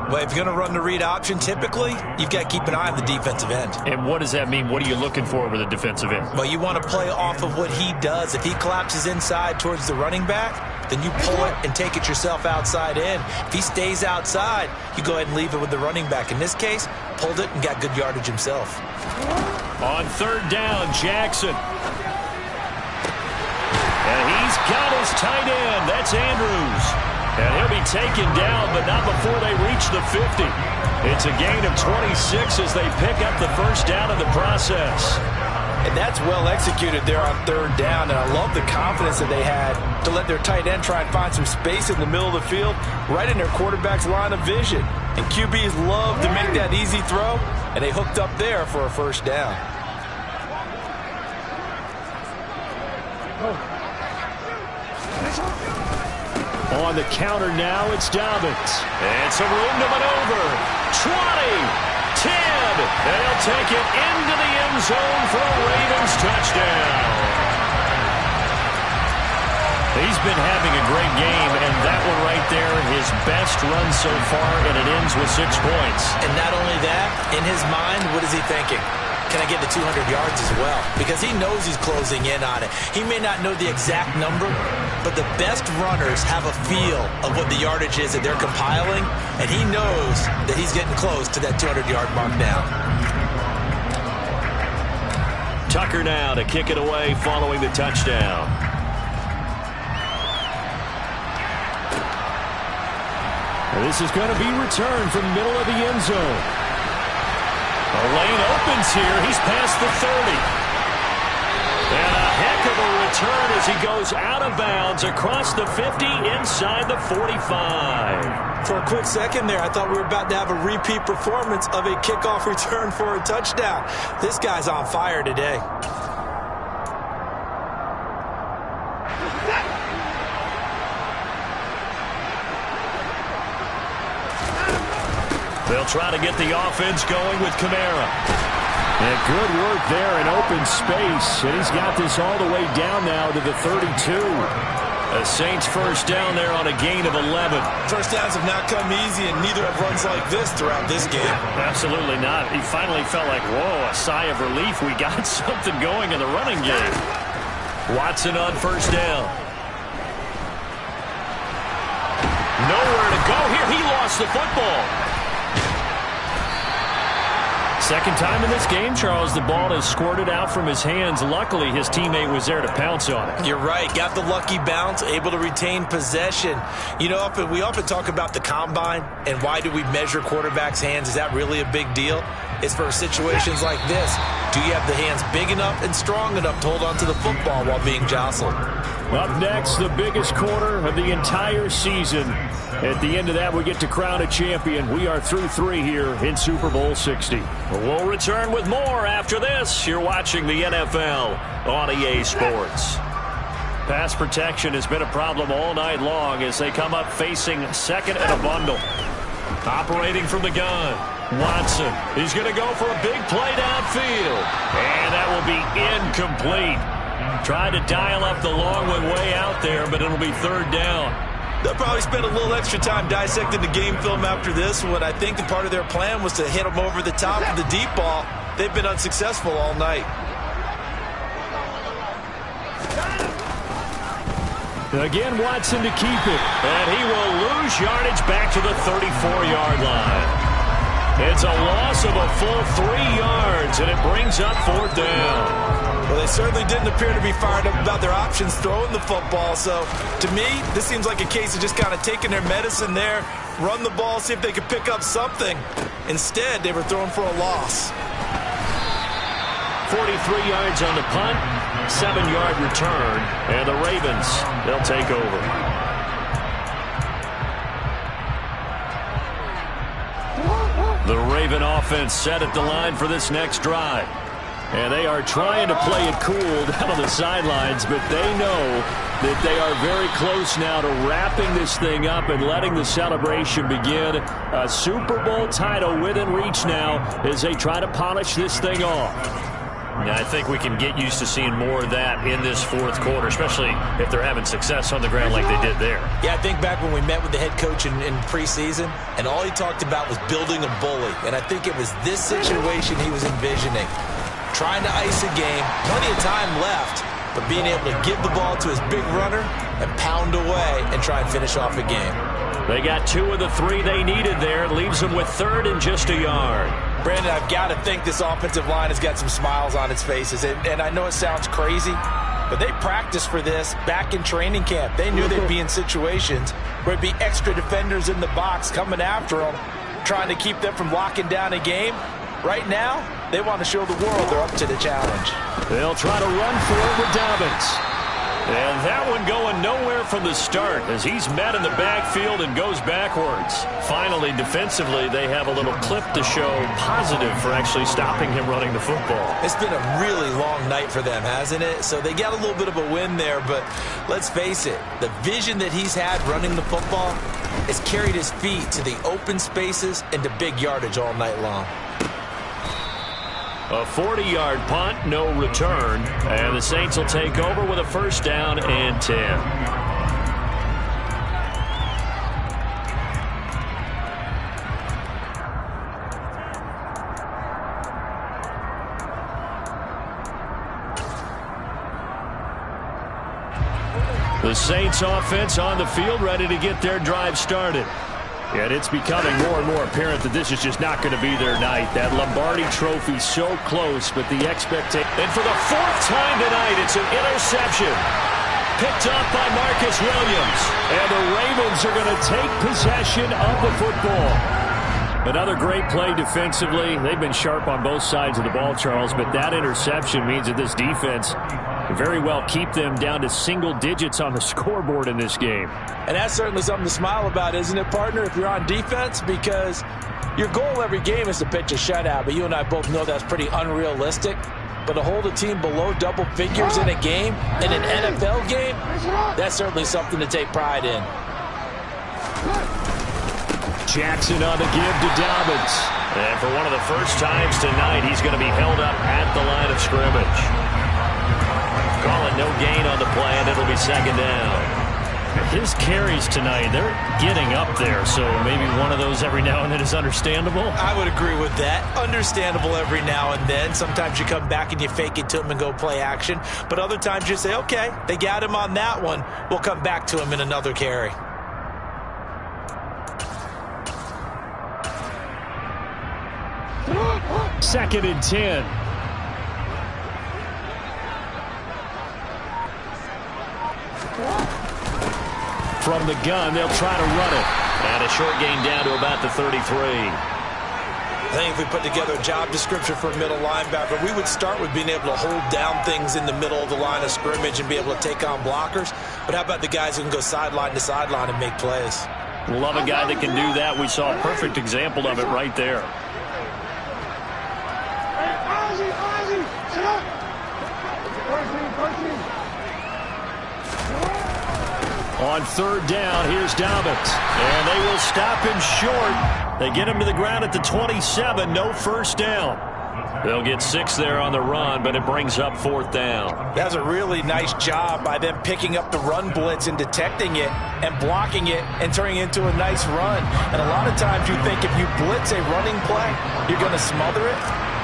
Well, if you're going to run the read option, typically, you've got to keep an eye on the defensive end. And what does that mean? What are you looking for with a defensive end? Well, you want to play off of what he does. If he collapses inside towards the running back, then you pull it and take it yourself outside in. If he stays outside, you go ahead and leave it with the running back. In this case, pulled it and got good yardage himself. On 3rd down, Jackson. And he's got his tight end. That's Andrews. And he'll be taken down, but not before they reach the 50. It's a gain of 26 as they pick up the first down in the process. And that's well executed there on 3rd down. And I love the confidence that they had to let their tight end try and find some space in the middle of the field, right in their quarterback's line of vision. And QBs love to make that easy throw, and they hooked up there for a first down. On the counter now, it's Dobbins. And some room to maneuver. 20. 10, and he'll take it into the end zone for a Ravens touchdown. He's been having a great game, and that one right there, his best run so far, and it ends with 6 points. And not only that, in his mind, what is he thinking? Can I get to 200 yards as well? Because he knows he's closing in on it. He may not know the exact number, but the best runners have a feel of what the yardage is that they're compiling, and he knows that he's getting close to that 200-yard mark now. Tucker now to kick it away following the touchdown. And this is going to be returned from the middle of the end zone. The lane opens here. He's past the 30. And a heck of a return as he goes out of bounds across the 50 inside the 45. For a quick second there, I thought we were about to have a repeat performance of a kickoff return for a touchdown. This guy's on fire today. They'll try to get the offense going with Kamara. And good work there in open space. And he's got this all the way down now to the 32. A Saints first down there on a gain of 11. First downs have not come easy, and neither have runs like this throughout this game. Absolutely not. He finally felt like, whoa, a sigh of relief. We got something going in the running game. Watson on first down. Nowhere to go here. He lost the football. Second time in this game, Charles, the ball has squirted out from his hands. Luckily, his teammate was there to pounce on it. You're right. Got the lucky bounce, able to retain possession. You know, we often talk about the combine and why do we measure quarterbacks' hands. Is that really a big deal? It's for situations like this. Do you have the hands big enough and strong enough to hold on to the football while being jostled? Up next, the biggest quarter of the entire season. At the end of that, we get to crown a champion. We are through 3 here in Super Bowl 60. We'll return with more after this. You're watching the NFL on EA Sports. Pass protection has been a problem all night long as they come up facing second and a bundle. Operating from the gun, Watson. He's going to go for a big play downfield. And that will be incomplete. Tried to dial up the long one way out there, but it'll be third down. They'll probably spend a little extra time dissecting the game film after this one. I think the part of their plan was to hit them over the top of the deep ball. They've been unsuccessful all night. Again, Watson to keep it. And he will lose yardage back to the 34-yard line. It's a loss of a full 3 yards, and it brings up fourth down. Well, they certainly didn't appear to be fired up about their options throwing the football. So, to me, this seems like a case of just kind of taking their medicine there, run the ball, see if they could pick up something. Instead, they were throwing for a loss. 43 yards on the punt, 7-yard return, and the Ravens, they'll take over. The Raven offense set at the line for this next drive. And they are trying to play it cool down on the sidelines, but they know that they are very close now to wrapping this thing up and letting the celebration begin. A Super Bowl title within reach now as they try to polish this thing off. Yeah, I think we can get used to seeing more of that in this fourth quarter, especially if they're having success on the ground like they did there. Yeah, I think back when we met with the head coach in preseason, and all he talked about was building a bully. And I think it was this situation he was envisioning. Trying to ice a game, plenty of time left, but being able to give the ball to his big runner and pound away and try and finish off a game. They got 2 of the 3 they needed there. Leaves them with third and just a yard. Brandon, I've got to think this offensive line has got some smiles on its faces. And I know it sounds crazy, but they practiced for this back in training camp. They knew they'd be in situations where there'd be extra defenders in the box coming after them, trying to keep them from locking down a game. Right now, they want to show the world they're up to the challenge. They'll try to run for it with Dobbins. And that one going nowhere from the start as he's met in the backfield and goes backwards. Finally, defensively, they have a little clip to show positive for actually stopping him running the football. It's been a really long night for them, hasn't it? So they got a little bit of a win there, but let's face it, the vision that he's had running the football has carried his feet to the open spaces and to big yardage all night long. A 40-yard punt, no return, and the Saints will take over with a first down and 10. The Saints offense on the field, ready to get their drive started. And it's becoming more and more apparent that this is just not going to be their night. That Lombardi trophy so close, but the expectation. And for the 4th time tonight, it's an interception. Picked up by Marcus Williams. And the Ravens are going to take possession of the football. Another great play defensively. They've been sharp on both sides of the ball, Charles, but that interception means that this defense very well keep them down to single digits on the scoreboard in this game. And that's certainly something to smile about, isn't it, partner, if you're on defense? Because your goal every game is to pitch a shutout, but you and I both know that's pretty unrealistic. But to hold a team below double figures in a game, in an NFL game, that's certainly something to take pride in. Jackson on the give to Dobbins. And for one of the first times tonight, he's going to be held up at the line of scrimmage. Call it no gain on the play, and it'll be second down. His carries tonight, they're getting up there, so maybe one of those every now and then is understandable. I would agree with that. Understandable every now and then. Sometimes you come back and you fake it to him and go play action. But other times you say, okay, they got him on that one. We'll come back to him in another carry. Second and 10. From the gun, they'll try to run it. And a short gain down to about the 33. I think if we put together a job description for a middle linebacker, we would start with being able to hold down things in the middle of the line of scrimmage and be able to take on blockers. But how about the guys who can go sideline to sideline and make plays? Love a guy that can do that. We saw a perfect example of it right there. On third down, here's Dobbins. And they will stop him short. They get him to the ground at the 27. No first down. They'll get 6 there on the run, but it brings up 4th down. That's a really nice job by them picking up the run blitz and detecting it and blocking it and turning it into a nice run. And a lot of times you think if you blitz a running play, you're going to smother it.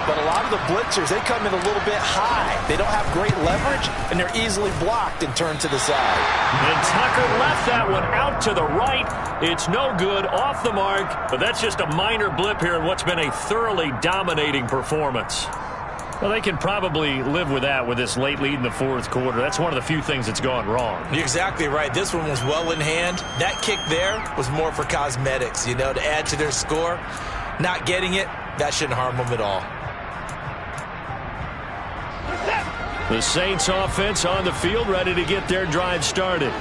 But a lot of the blitzers, they come in a little bit high. They don't have great leverage, and they're easily blocked and turned to the side. And Tucker left that one out to the right. It's no good, off the mark, but that's just a minor blip here in what's been a thoroughly dominating performance. Well, they can probably live with that with this late lead in the 4th quarter. That's one of the few things that's gone wrong. You're exactly right. This one was well in hand. That kick there was more for cosmetics, you know, to add to their score. Not getting it, that shouldn't harm them at all. The Saints offense on the field, ready to get their drive started.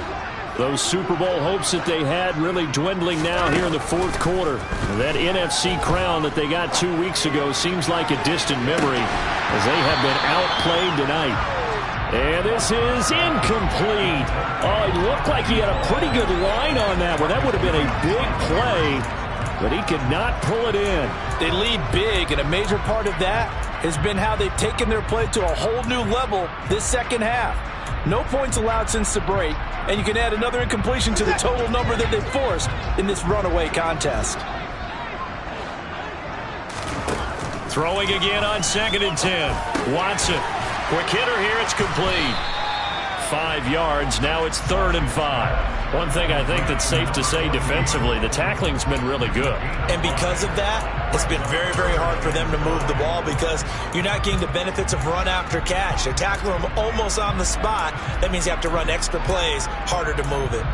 Those Super Bowl hopes that they had really dwindling now here in the 4th quarter. That NFC crown that they got 2 weeks ago seems like a distant memory as they have been outplayed tonight. And this is incomplete. Oh, it looked like he had a pretty good line on that one. That would have been a big play, but he could not pull it in. They lead big, and a major part of that has been how they've taken their play to a whole new level this second half. No points allowed since the break, and you can add another incompletion to the total number that they've forced in this runaway contest. Throwing again on 2nd and 10. Watson. Quick hitter here. It's complete. 5 yards. Now it's 3rd and 5. One thing I think that's safe to say defensively, the tackling's been really good. And because of that, it's been very, very hard for them to move the ball because you're not getting the benefits of run after catch. They're tackling them almost on the spot. That means you have to run extra plays, harder to move it.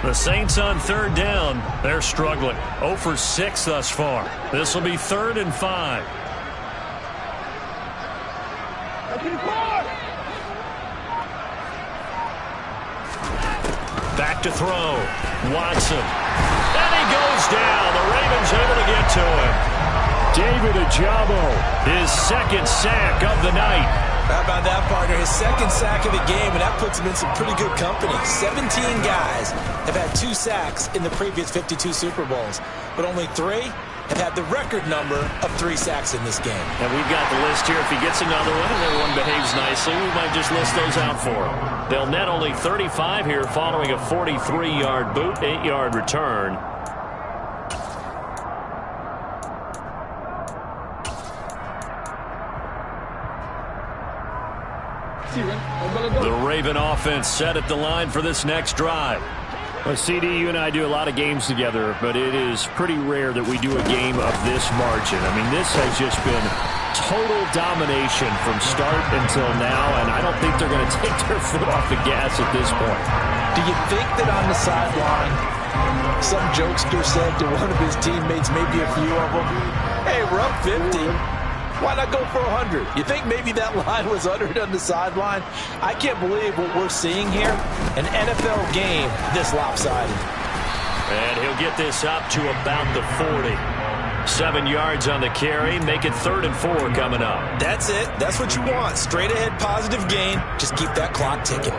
The Saints on 3rd down. They're struggling. 0 for 6 thus far. This will be 3rd and 5. Back to throw. Watson. And he goes down. The Ravens able to get to him. David Ojabo, his 2nd sack of the night. How about that, partner? His 2nd sack of the game, and that puts him in some pretty good company. 17 guys have had 2 sacks in the previous 52 Super Bowls, but only 3 have had the record number of 3 sacks in this game. And we've got the list here. If he gets another one and everyone behaves nicely, we might just list those out for him. They'll net only 35 here following a 43-yard boot, 8-yard return. The Raven offense set at the line for this next drive. Well, CD, you and I do a lot of games together, but it is pretty rare that we do a game of this margin. I mean, this has just been total domination from start until now, and I don't think they're going to take their foot off the gas at this point. Do you think that on the sideline, some jokester said to one of his teammates, maybe a few of them, hey, we're up 50. Why not go for 100? You think maybe that line was uttered on the sideline? I can't believe what we're seeing here. An NFL game this lopsided. And he'll get this up to about the 40. 7 yards on the carry. Make it 3rd and 4 coming up. That's it. That's what you want. Straight ahead positive gain. Just keep that clock ticking.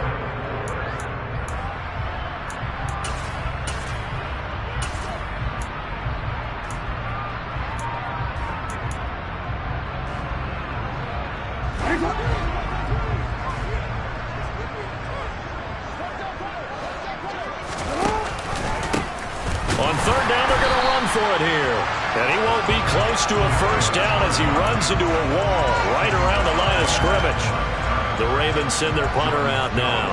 On 3rd down, they're going to run for it here. And he won't be close to a first down as he runs into a wall right around the line of scrimmage. The Ravens send their punter out now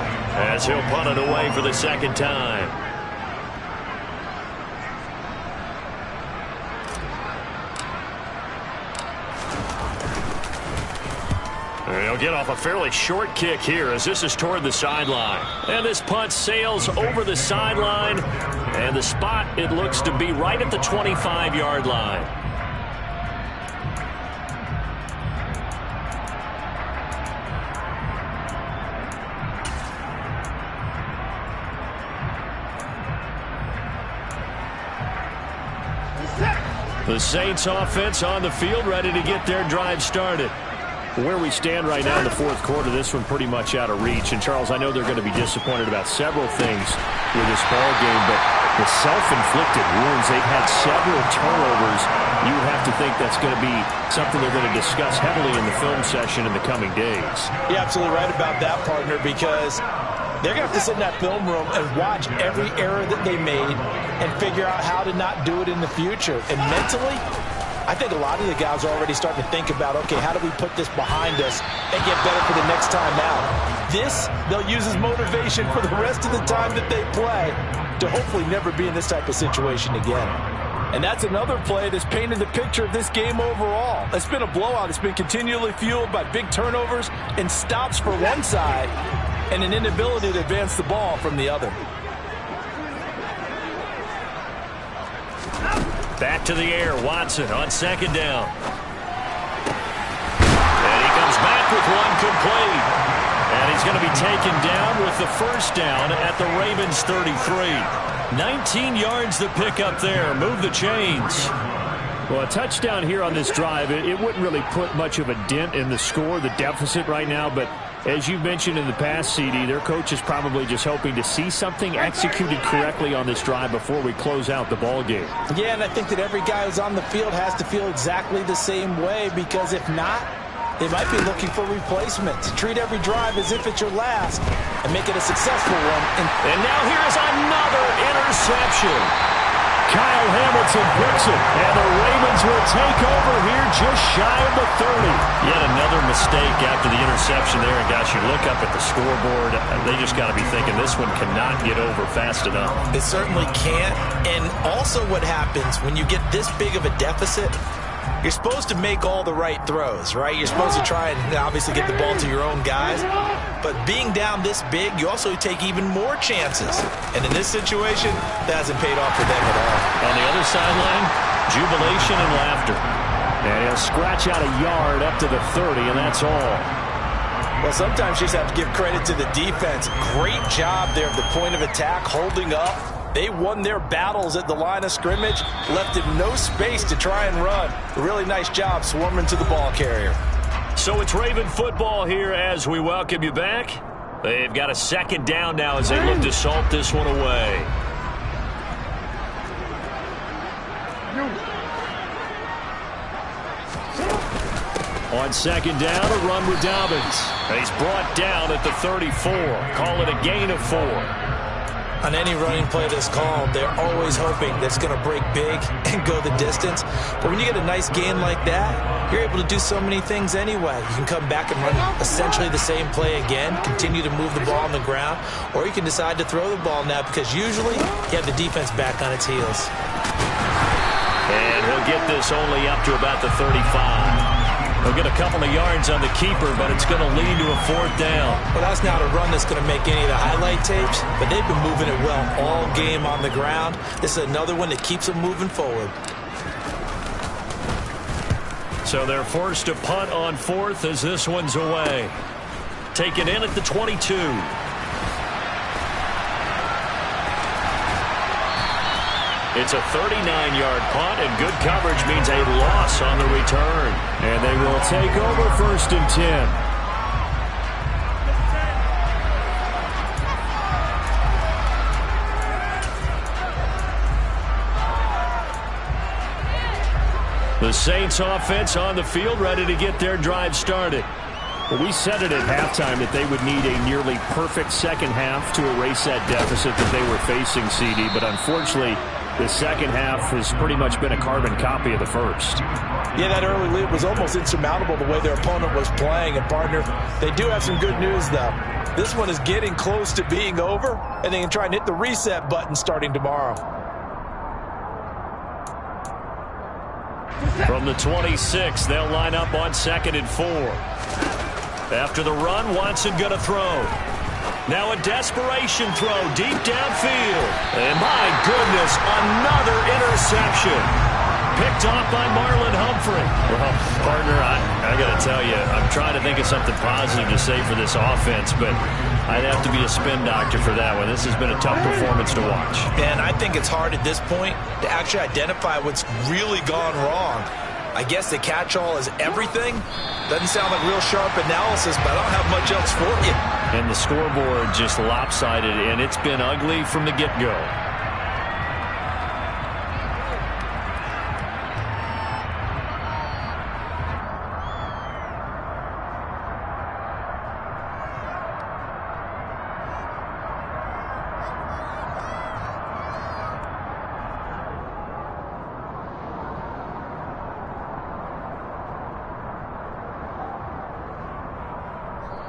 as he'll punt it away for the 2nd time. He'll get off a fairly short kick here as this is toward the sideline. And this punt sails over the sideline. And the spot, it looks to be right at the 25-yard line. The Saints offense on the field ready to get their drive started. Where we stand right now in the fourth quarter, this one pretty much out of reach. And, Charles, I know they're going to be disappointed about several things with this ball game, but the self-inflicted wounds, they've had several turnovers. You would have to think that's going to be something they're going to discuss heavily in the film session in the coming days. You're absolutely right about that, partner, because they're going to have to sit in that film room and watch every error that they made and figure out how to not do it in the future. And mentally, I think a lot of the guys are already starting to think about, okay, how do we put this behind us and get better for the next time out? This, they'll use as motivation for the rest of the time that they play to hopefully never be in this type of situation again. And that's another play that's painted the picture of this game overall. It's been a blowout. It's been continually fueled by big turnovers and stops for one side and an inability to advance the ball from the other. Back to the air, Watson on second down. And he comes back with one complete. And he's going to be taken down with the first down at the Ravens 33. 19 yards to pick up there. Move the chains. Well, a touchdown here on this drive, it wouldn't really put much of a dent in the score, the deficit right now, but as you've mentioned in the past, CD, their coach is probably just hoping to see something executed correctly on this drive before we close out the ball game. Yeah, and I think that every guy who's on the field has to feel exactly the same way, because if not, they might be looking for replacements. Treat every drive as if it's your last and make it a successful one. And now here's another interception. Kyle Hamilton picks it, and the Ravens will take over here just shy of the 30. Yet another mistake after the interception there. And, gosh, you look up at the scoreboard, they just got to be thinking this one cannot get over fast enough. It certainly can't. And also what happens when you get this big of a deficit, you're supposed to make all the right throws, right? You're supposed to try and obviously get the ball to your own guys. But being down this big, you also take even more chances. And in this situation, that hasn't paid off for them at all. On the other sideline, jubilation and laughter. And he'll scratch out a yard up to the 30, and that's all. Well, sometimes you just have to give credit to the defense. Great job there at the point of attack, holding up. They won their battles at the line of scrimmage, left him no space to try and run. A really nice job swarming to the ball carrier. So it's Raven football here as we welcome you back. They've got a second down now as they look to salt this one away. On second down, a run with Dobbins. He's brought down at the 34. Call it a gain of 4. On any running play that's called, they're always hoping that it's going to break big and go the distance. But when you get a nice gain like that, you're able to do so many things anyway. You can come back and run essentially the same play again, continue to move the ball on the ground, or you can decide to throw the ball now because usually you have the defense back on its heels. And he'll get this only up to about the 35. He'll get a couple of yards on the keeper, but it's going to lead to a fourth down. Well, that's not a run that's going to make any of the highlight tapes, but they've been moving it well all game on the ground. This is another one that keeps them moving forward. So they're forced to punt on fourth as this one's away. Taken in at the 22. It's a 39-yard punt, and good coverage means a loss on the return. And they will take over first and 10. The Saints offense on the field, ready to get their drive started. Well, we said it at halftime that they would need a nearly perfect second half to erase that deficit that they were facing, CD, but unfortunately, the second half has pretty much been a carbon copy of the first. Yeah, that early lead was almost insurmountable the way their opponent was playing. And, partner, they do have some good news, though. This one is getting close to being over, and they can try and hit the reset button starting tomorrow. From the 26, they'll line up on 2nd and 4. After the run, Watson going to throw. Now a desperation throw deep downfield. And my goodness, another interception. Picked off by Marlon Humphrey. Well, partner, I got to tell you, I'm trying to think of something positive to say for this offense, but I'd have to be a spin doctor for that one. This has been a tough performance to watch. And I think it's hard at this point to actually identify what's really gone wrong. I guess the catch-all is everything. Doesn't sound like real sharp analysis, but I don't have much else for you. And the scoreboard just lopsided, and it's been ugly from the get-go.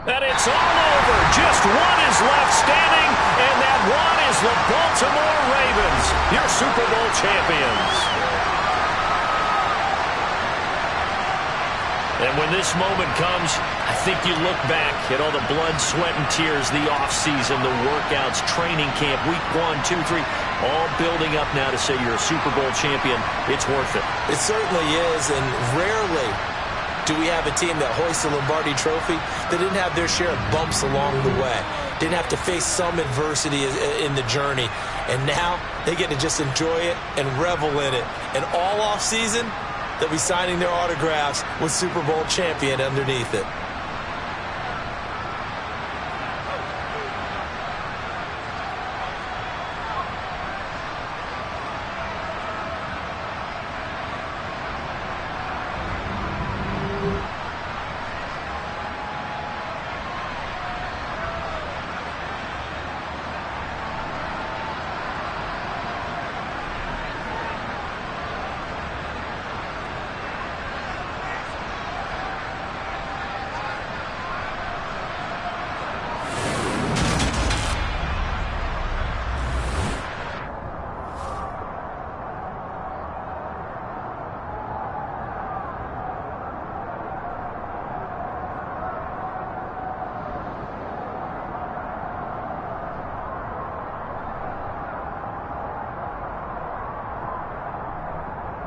And it's all over. Just one is left standing, and that one is the Baltimore Ravens, your Super Bowl champions. And when this moment comes, I think you look back at all the blood, sweat, and tears, the offseason, the workouts, training camp, week 1, 2, 3, all building up now to say you're a Super Bowl champion. It's worth it. It certainly is, and rarely do we have a team that hoists the Lombardi Trophy that didn't have their share of bumps along the way, didn't have to face some adversity in the journey, and now they get to just enjoy it and revel in it. And all offseason, they'll be signing their autographs with Super Bowl champion underneath it.